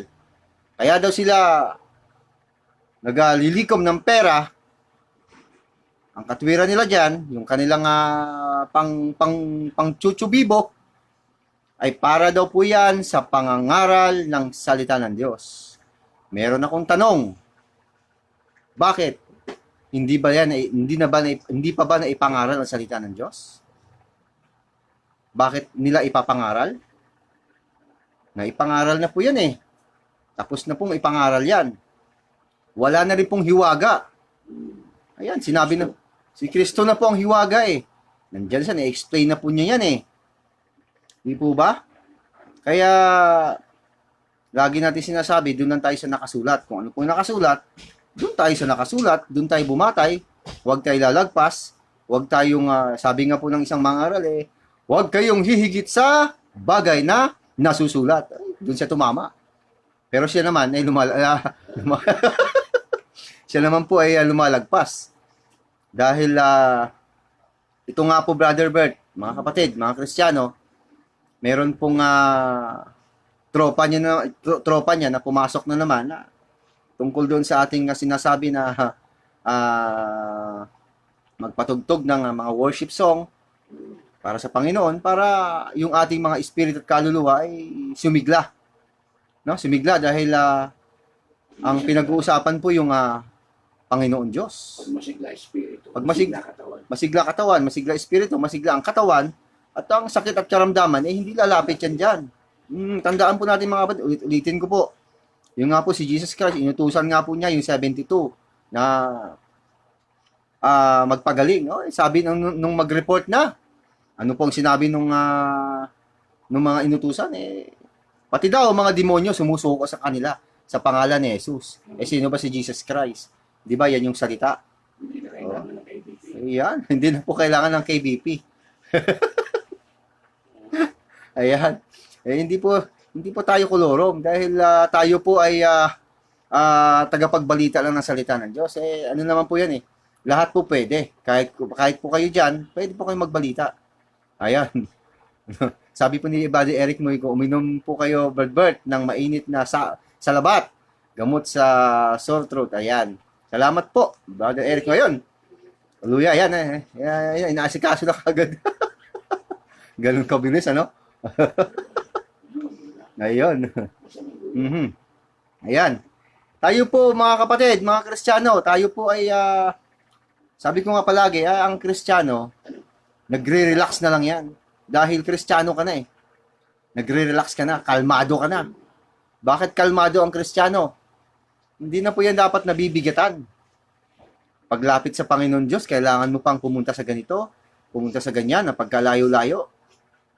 A: kaya daw sila naglilikom ng pera. Ang katwiran nila dyan, yung kanilang pang chuchubibo, ay para daw po yan sa pangangaral ng salita ng Diyos. Meron akong tanong, bakit? Hindi pa ba na ipangaral ang salita ng Diyos? Bakit nila ipapangaral? Naipangaral na po yan Tapos na pong ipangaral yan. Wala na rin pong hiwaga. Ayan, sinabi na, si Kristo na po ang hiwaga Nandyan siya, na-explain na po niya yan Di po ba? Kaya, lagi natin sinasabi, doon lang tayo sa nakasulat. Kung ano po nakasulat, doon tayo sa nakasulat, doon tayo bumatay, huwag tayo lalagpas, huwag tayong, sabi nga po ng isang mangaral huwag kayong hihigit sa bagay na nasusulat. Doon siya tumama. Pero siya naman ay siya naman po ay lumalagpas. Dahil ito nga po, Brother Bert, mga kapatid, mga Kristiyano, meron pong tropa niya na pumasok na naman tungkol doon sa ating sinasabi na magpatugtog ng mga worship song para sa Panginoon, para yung ating mga espiritu at kaluluwa ay sumigla. No? Sumigla dahil ang pinag-uusapan po yung Panginoon Diyos. Pag masigla katawan, masigla espiritu, masigla ang katawan, at ang sakit at karamdaman, hindi lalapit yan dyan. Tandaan po natin mga kapatid, ulitin ko po. Yung nga po si Jesus Christ, inutusan nga po niya yung 72 na magpagaling. Sabi nung mag-report na, ano pong sinabi nung mga inutusan, pati daw mga demonyo sumusuko sa kanila sa pangalan ni Jesus. Sino ba si Jesus Christ? Di ba yan yung salita? Ayan, hindi na po kailangan ng KBP. Ayan. Hindi po tayo kolorong dahil tayo po ay tagapagbalita lang ng salita ng Diyos. Ano naman po yan Lahat po pwede. Kahit po kayo dyan, pwede po kayo magbalita. Ayan. Sabi po ni Brother Eric Moico, uminom po kayo, Bert, ng mainit na salabat. Gamot sa sore throat. Ayan. Salamat po, Brother Eric. Ngayon, hallelujah. Ayan. Inaasikaso na kagad. Ganun kabilis, ano? Ngayon. Ayan. Tayo po, mga kapatid, mga Kristiyano, tayo po ay, sabi ko nga palagi, ang Kristiyano, nagre-relax na lang yan. Dahil Kristiyano ka na Nagre-relax ka na, kalmado ka na. Bakit kalmado ang Kristiyano? Hindi na po yan dapat nabibigatan. Paglapit sa Panginoon Diyos, kailangan mo pang pumunta sa ganito, pumunta sa ganyan, na pagkalayo-layo.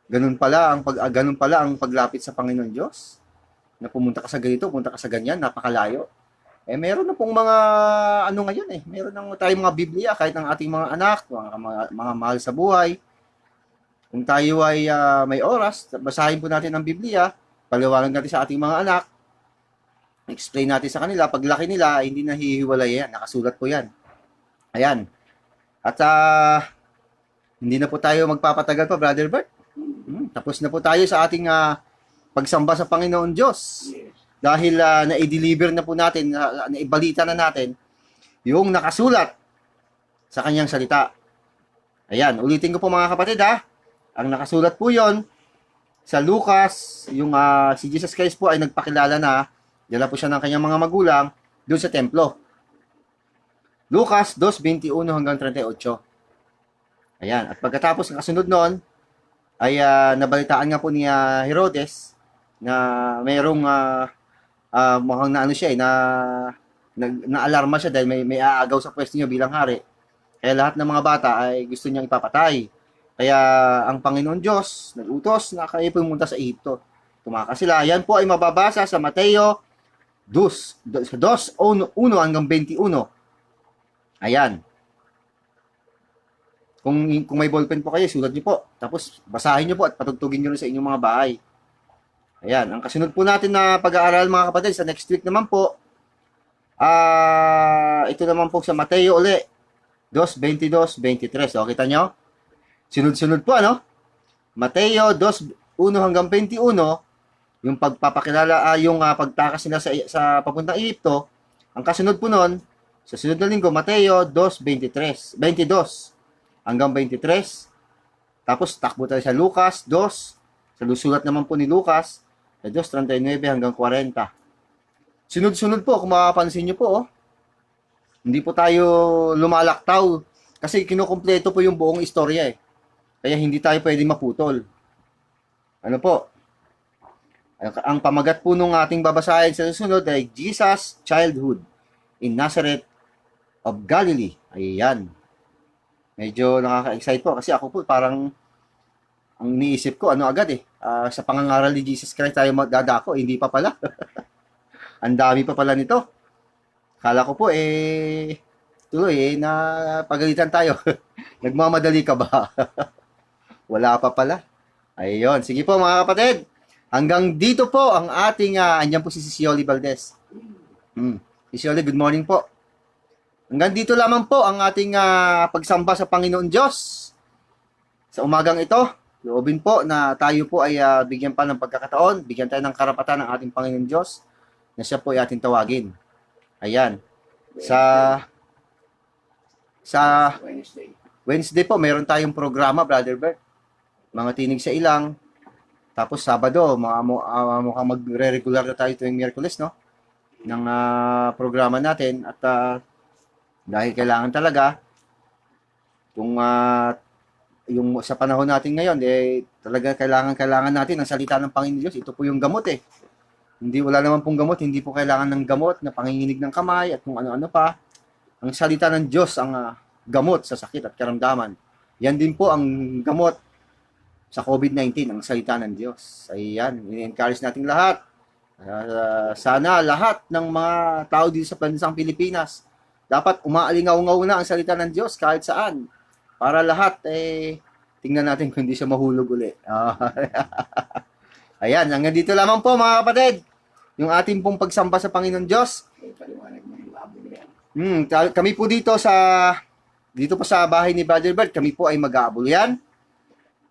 A: Ganun pala ang paglapit sa Panginoon Diyos. Na pumunta ka sa ganito, pumunta ka sa ganyan, napakalayo. Meron na pong mga ngayon meron na tayong mga Biblia kahit ng ating mga anak, mga mahal sa buhay. Kung tayo ay may oras, basahin po natin ang Biblia, paliwanag natin sa ating mga anak, explain natin sa kanila, paglaki nila, hindi na hihiwalay yan, nakasulat po yan. Ayan. At hindi na po tayo magpapatagal pa, Brother Bert. Tapos na po tayo sa ating pagsamba sa Panginoon Diyos. Dahil na-deliver na po natin, naibalita na natin, yung nakasulat sa kanyang salita. Ayan, ulitin ko po mga kapatid Ang nakasulat po yon sa Lucas, yung si Jesus Christ po ay nagpakilala na, dala po siya ng kanyang mga magulang doon sa templo. Lucas 2:21 hanggang 38. Ayan, at pagkatapos ng kasunod noon, ay nabalitaan nga po ni Herodes na mayroong mukhang na siya na-alarma siya dahil may aagaw sa pwesto niya bilang hari. Kaya lahat ng mga bata ay gusto niyang ipapatay. Kaya ang Panginoon Diyos nag-utos na kayo pumunta sa Ehipto. Tumakas sila. Yan po ay mababasa sa Mateo 2:1 hanggang 21. Ayan. Kung may ballpen po kayo, sulat niyo po. Tapos basahin niyo po at patugtugin niyo rin sa inyong mga bahay. Ayan. Ang kasunod po natin na pag-aaral mga kapatid sa next week naman po, ito naman po sa Mateo uli 2:22-23. O, kita nyo? Sunod-sunod po, Mateo 2:1 hanggang 21, yung pagpapakilala, yung pagtakas nila sa papuntang Ehipto. Ang kasunod po nun, sa sunod na linggo, Mateo 2:22 hanggang 23. Tapos, takbo tayo sa Lucas 2, sa sulat naman po ni Lucas, sa 2:39 hanggang 40. Sunod-sunod po, kung makapansin nyo po, hindi po tayo lumalaktaw, kasi kinukumpleto po yung buong istorya Kaya hindi tayo pwede maputol. Ano po? Ang pamagat po nung ating babasahin sa susunod ay Jesus' Childhood in Nazareth of Galilee. Ayan. Medyo nakaka-excite po kasi ako po parang ang niisip ko agad sa pangangaral ni Jesus Christ tayo magdadako, hindi pa pala. Ang dami pa pala nito. Kala ko po tuloy na pagalitan tayo. Nagmamadali ka ba? Wala pa pala. Ayun. Sige po mga kapatid. Hanggang dito po ang ating, andyan po si Sioli Valdez. Sioli, good morning po. Hanggang dito lamang po ang ating pagsamba sa Panginoon Diyos. Sa umagang ito, loobin po na tayo po ay bigyan pa ng pagkakataon, bigyan tayo ng karapatan ng ating Panginoon Diyos na siya po ay ating tawagin. Ayan. Sa Wednesday po, mayroon tayong programa, Brother Bert. Mga tinig sa ilang. Tapos Sabado, mukhang magre-regular na tayo tuwing Miyerkules, ng programa natin. At dahil kailangan talaga, kung yung sa panahon natin ngayon, talaga kailangan natin ang salita ng Panginoon Diyos. Ito po yung gamot wala naman pong gamot, hindi po kailangan ng gamot na panginginig ng kamay at kung ano-ano pa. Ang salita ng Diyos ang gamot sa sakit at karamdaman. Yan din po ang gamot sa COVID-19, ang salita ng Diyos. Ayan, i-encourage natin lahat. Sana lahat ng mga tao dito sa bansang Pilipinas, dapat umaalingaw-ngaw na ang salita ng Diyos kahit saan. Para lahat, tingnan natin kung hindi siya mahulog uli. Ayan, hanggang dito lamang po mga kapatid. Yung ating pong pagsamba sa Panginoon Diyos. Kami po dito pa sa bahay ni Brother Bert, kami po ay mag-aabol yan.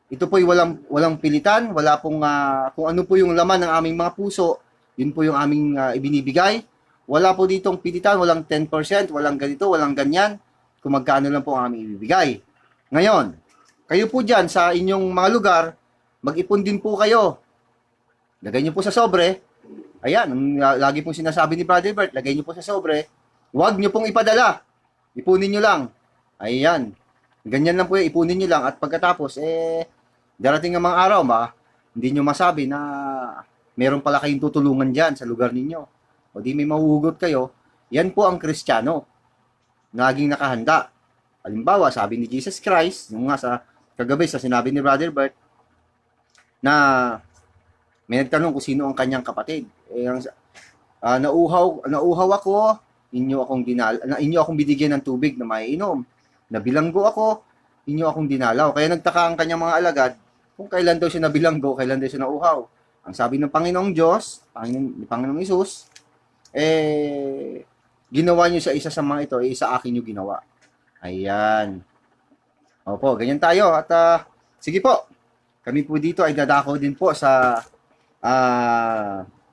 A: Ito po ay walang pilitan, wala pong kung ano po yung laman ng aming mga puso, yun po yung aming ibinibigay. Wala po ditong pilitan, walang 10%, walang ganito, walang ganyan, kung magkano lang po ang aming ibibigay. Ngayon, kayo po dyan sa inyong mga lugar, mag-ipon din po kayo. Lagay nyo po sa sobre. Ayan, lagi pong sinasabi ni Brother Bert, lagay nyo po sa sobre. Huwag nyo pong ipadala. Ipunin nyo lang. Ayan. Ganyan lang po ipunin nyo lang. At pagkatapos, darating ang mga araw, hindi nyo masabi na meron pala kayong tutulungan dyan sa lugar ninyo. O di may mahuhugot kayo. Yan po ang Kristiyano. Naging nakahanda. Halimbawa, sabi ni Jesus Christ, yung nga sa kagabi sa sinabi ni Brother Bert, na may nagtanong kung sino ang kanyang kapatid. Nauuhaw ako, inyo akong binigyan ng tubig na maiinom. Nabilanggo ako, inyo akong dinalaw. Kaya nagtaka ang kanyang mga alagad kung kailan daw siya nabilanggo, kailan daw siya nauuhaw. Ang sabi ng Panginoong Diyos, ni Panginoong Isus, ginawa niyo sa isa sa mga ito, sa akin niyo ginawa. Ayan. Opo, ganyan tayo. At sige po, kami po dito ay dadako din po sa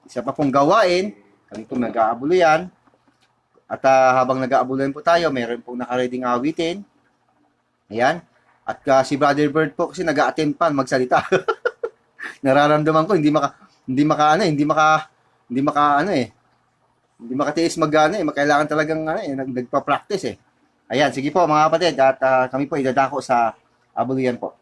A: isa pa pong gawain. Kami po mag-aabulo yan. At habang nag-aabuloyan po tayo, mayroon pong nakareading awitin. Ayan. At si Brother Bird po kasi nag-a-attempt pa magsalita. Nararamdaman ko hindi makatiis kailangan talagang nagpa-practice eh. Ayan, sige po mga kapatid, at kami po idadako sa abuluyan po.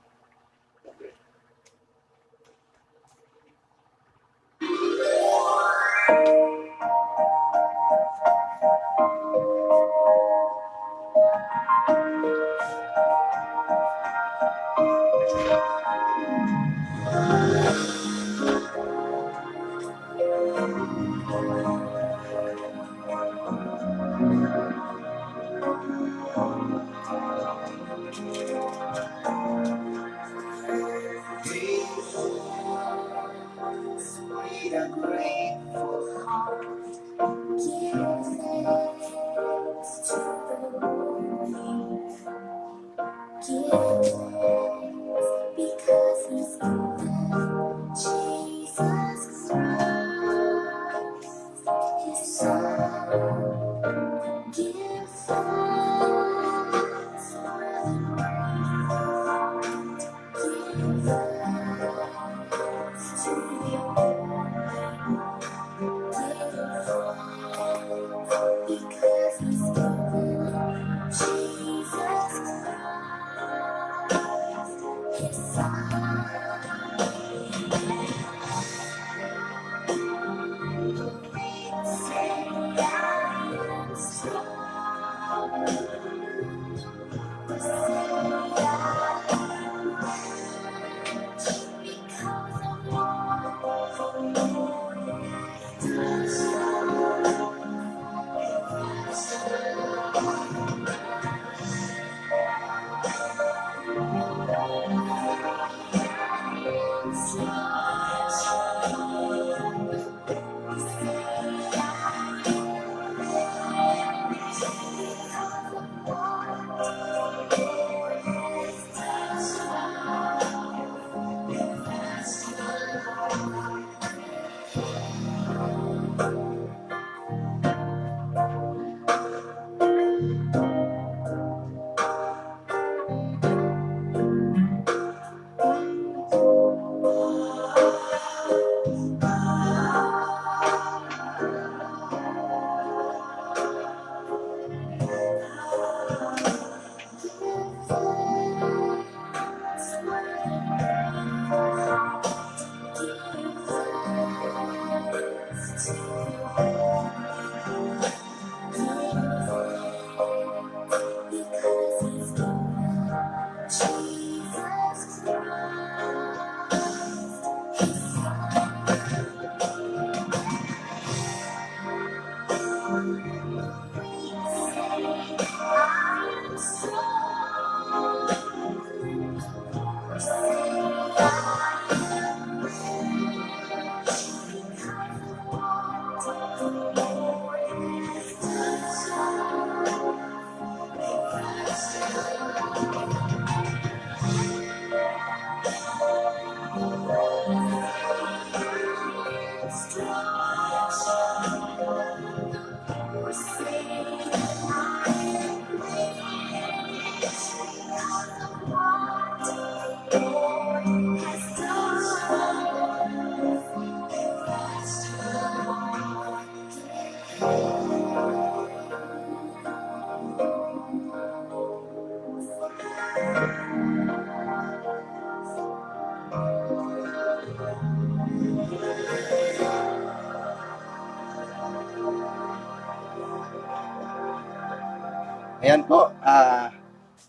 A: Ayan po,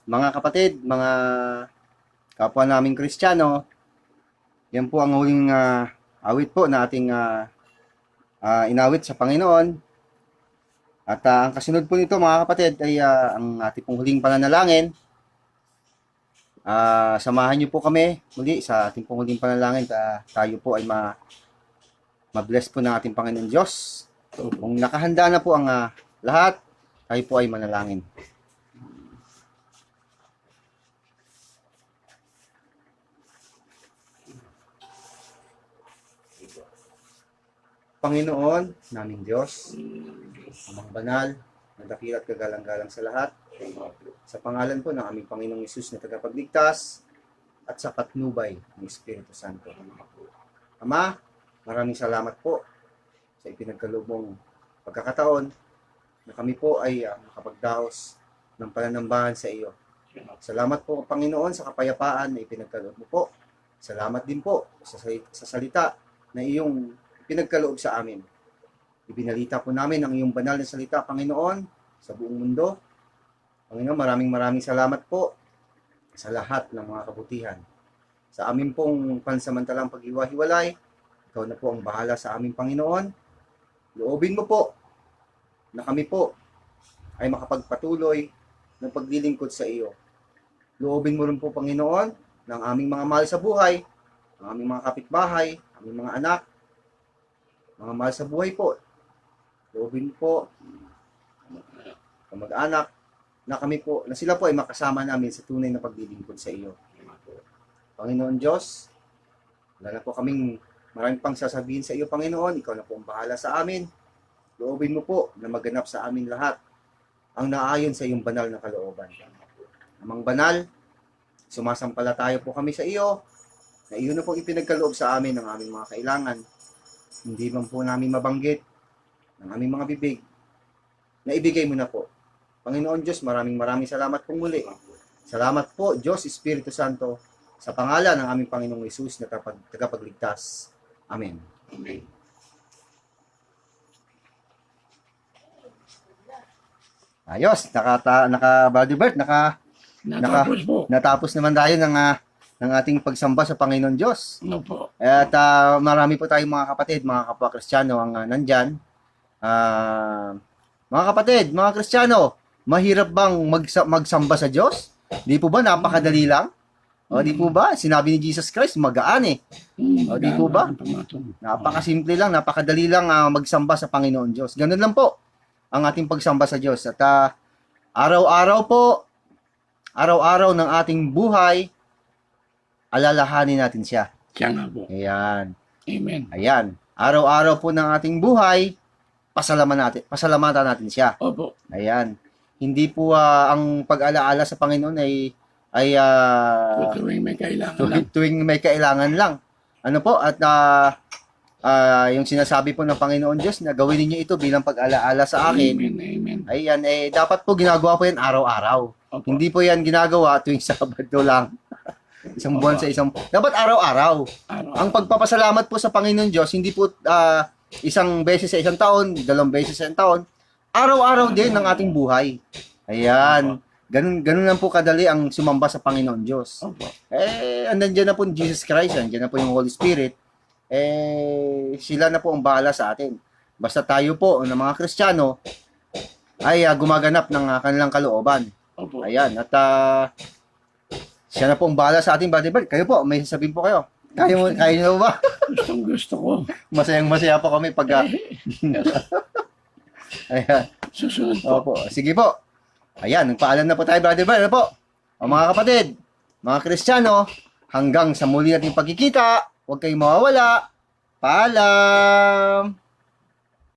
A: mga kapatid, mga kapwa naming Kristiyano, yan po ang huling awit po na ating inawit sa Panginoon. At ang kasunod po nito mga kapatid ay ang ating pong huling pananalangin. Samahan niyo po kami muli sa ating pong huling panalangin. Tayo po ay ma-bless po ng ating Panginoon Diyos. Kung nakahanda na po ang lahat, tayo po ay manalangin. Panginoon, naming Diyos, Amang Banal, na dakila at kagalang-galang sa lahat, sa pangalan po ng aming Panginoong Hesus na tagapagligtas at sa patnubay ng Espiritu Santo. Ama, maraming salamat po sa ipinagkaloob mong pagkakataon na kami po ay makapagdaos ng pananambahan sa iyo. Salamat po, Panginoon, sa kapayapaan na ipinagkaloob mo po. Salamat din po sa salita na iyong pinagkaloob sa amin. Ibinalita po namin ang iyong banal na salita, Panginoon, sa buong mundo. Panginoon, maraming salamat po sa lahat ng mga kabutihan. Sa amin pong pansamantalang paghiwa-hiwalay, ikaw na po ang bahala sa aming Panginoon. Loobin mo po na kami po ay makapagpatuloy ng paglilingkod sa iyo. Loobin mo rin po, Panginoon, ng aming mga mahal sa buhay, ng aming mga kapitbahay, aming mga anak, mga mahal sa buhay po. Loobin po, kamag-anak, na kami po, na sila po ay makasama namin sa tunay na paglilingkod sa iyo. Panginoon Diyos, wala na po kaming maraming pang sasabihin sa iyo, Panginoon. Ikaw na po ang bahala sa amin. Loobin mo po na maganap sa amin lahat ang naayon sa iyong banal na kalooban. Amang banal, sumasampalataya po kami sa iyo na iyo na po ipinagkaloob sa amin ng aming mga kailangan. Hindi man po namin mabanggit ng aming mga bibig na ibigay mo na po. Panginoon Diyos, maraming salamat po muli. Salamat po, Diyos, Espiritu Santo, sa pangalan ng aming Panginoong Hesus na tagapagligtas. Amen.
B: Amen.
A: Ayos, Brother Bert,
B: Natapos po.
A: natapos naman tayo ng ating pagsamba sa Panginoon Diyos.
B: Ano po?
A: At marami po tayong mga kapatid, mga kapwa Kristiyano ang nandyan. Mga kapatid, mga Kristiyano, mahirap bang magsamba sa Diyos? Di po ba napakadali lang? O di po ba? Sinabi ni Jesus Christ, magaan eh. O di po ba? Napakasimple lang, napakadali lang magsamba sa Panginoon Diyos. Ganun lang po ang ating pagsamba sa Diyos. At araw-araw ng ating buhay, alalahanin natin siya.
B: Siya nga po.
A: Ayan.
B: Amen.
A: Ayan. Araw-araw po ng ating buhay, pasalamatan natin siya.
B: Opo.
A: Ayan. Hindi po ang pag-alaala sa Panginoon ay
B: Tuwing may kailangan lang.
A: tuwing may kailangan lang. Ano po? At yung sinasabi po ng Panginoon Diyos na gawin niyo ito bilang pag-alaala sa akin.
B: Amen. Amen.
A: Ayan, dapat po ginagawa po yan araw-araw.
B: Opo.
A: Hindi po yan ginagawa tuwing Sabado lang. Isang buwan sa isang... Dapat araw-araw.
B: Araw.
A: Ang pagpapasalamat po sa Panginoon Diyos, hindi po isang beses sa isang taon, 2 beses sa isang taon. Araw-araw din ng ating buhay. Ayan. Ganun lang po kadali ang sumamba sa Panginoon Diyos.
B: Opo.
A: Andan na po Jesus Christ, andan na po yung Holy Spirit. Sila na po ang bahala sa atin. Basta tayo po, ng mga Kristiyano, ay gumaganap ng kanilang kalooban.
B: Opo.
A: Ayan, at siya na po ang bahala sa ating, Brother Bert. Kayo po, may sasabihin po kayo. Kaya nyo ba?
B: Gustong gusto ko.
A: Masayang-masaya po kami pag... Ayan.
B: Susunod po.
A: Opo, sige po. Ayan, nagpaalam na po tayo, Brother Bert. Ano po? O mga kapatid, mga Kristiyano, hanggang sa muli nating pagkikita, huwag kayong mawawala. Paalam!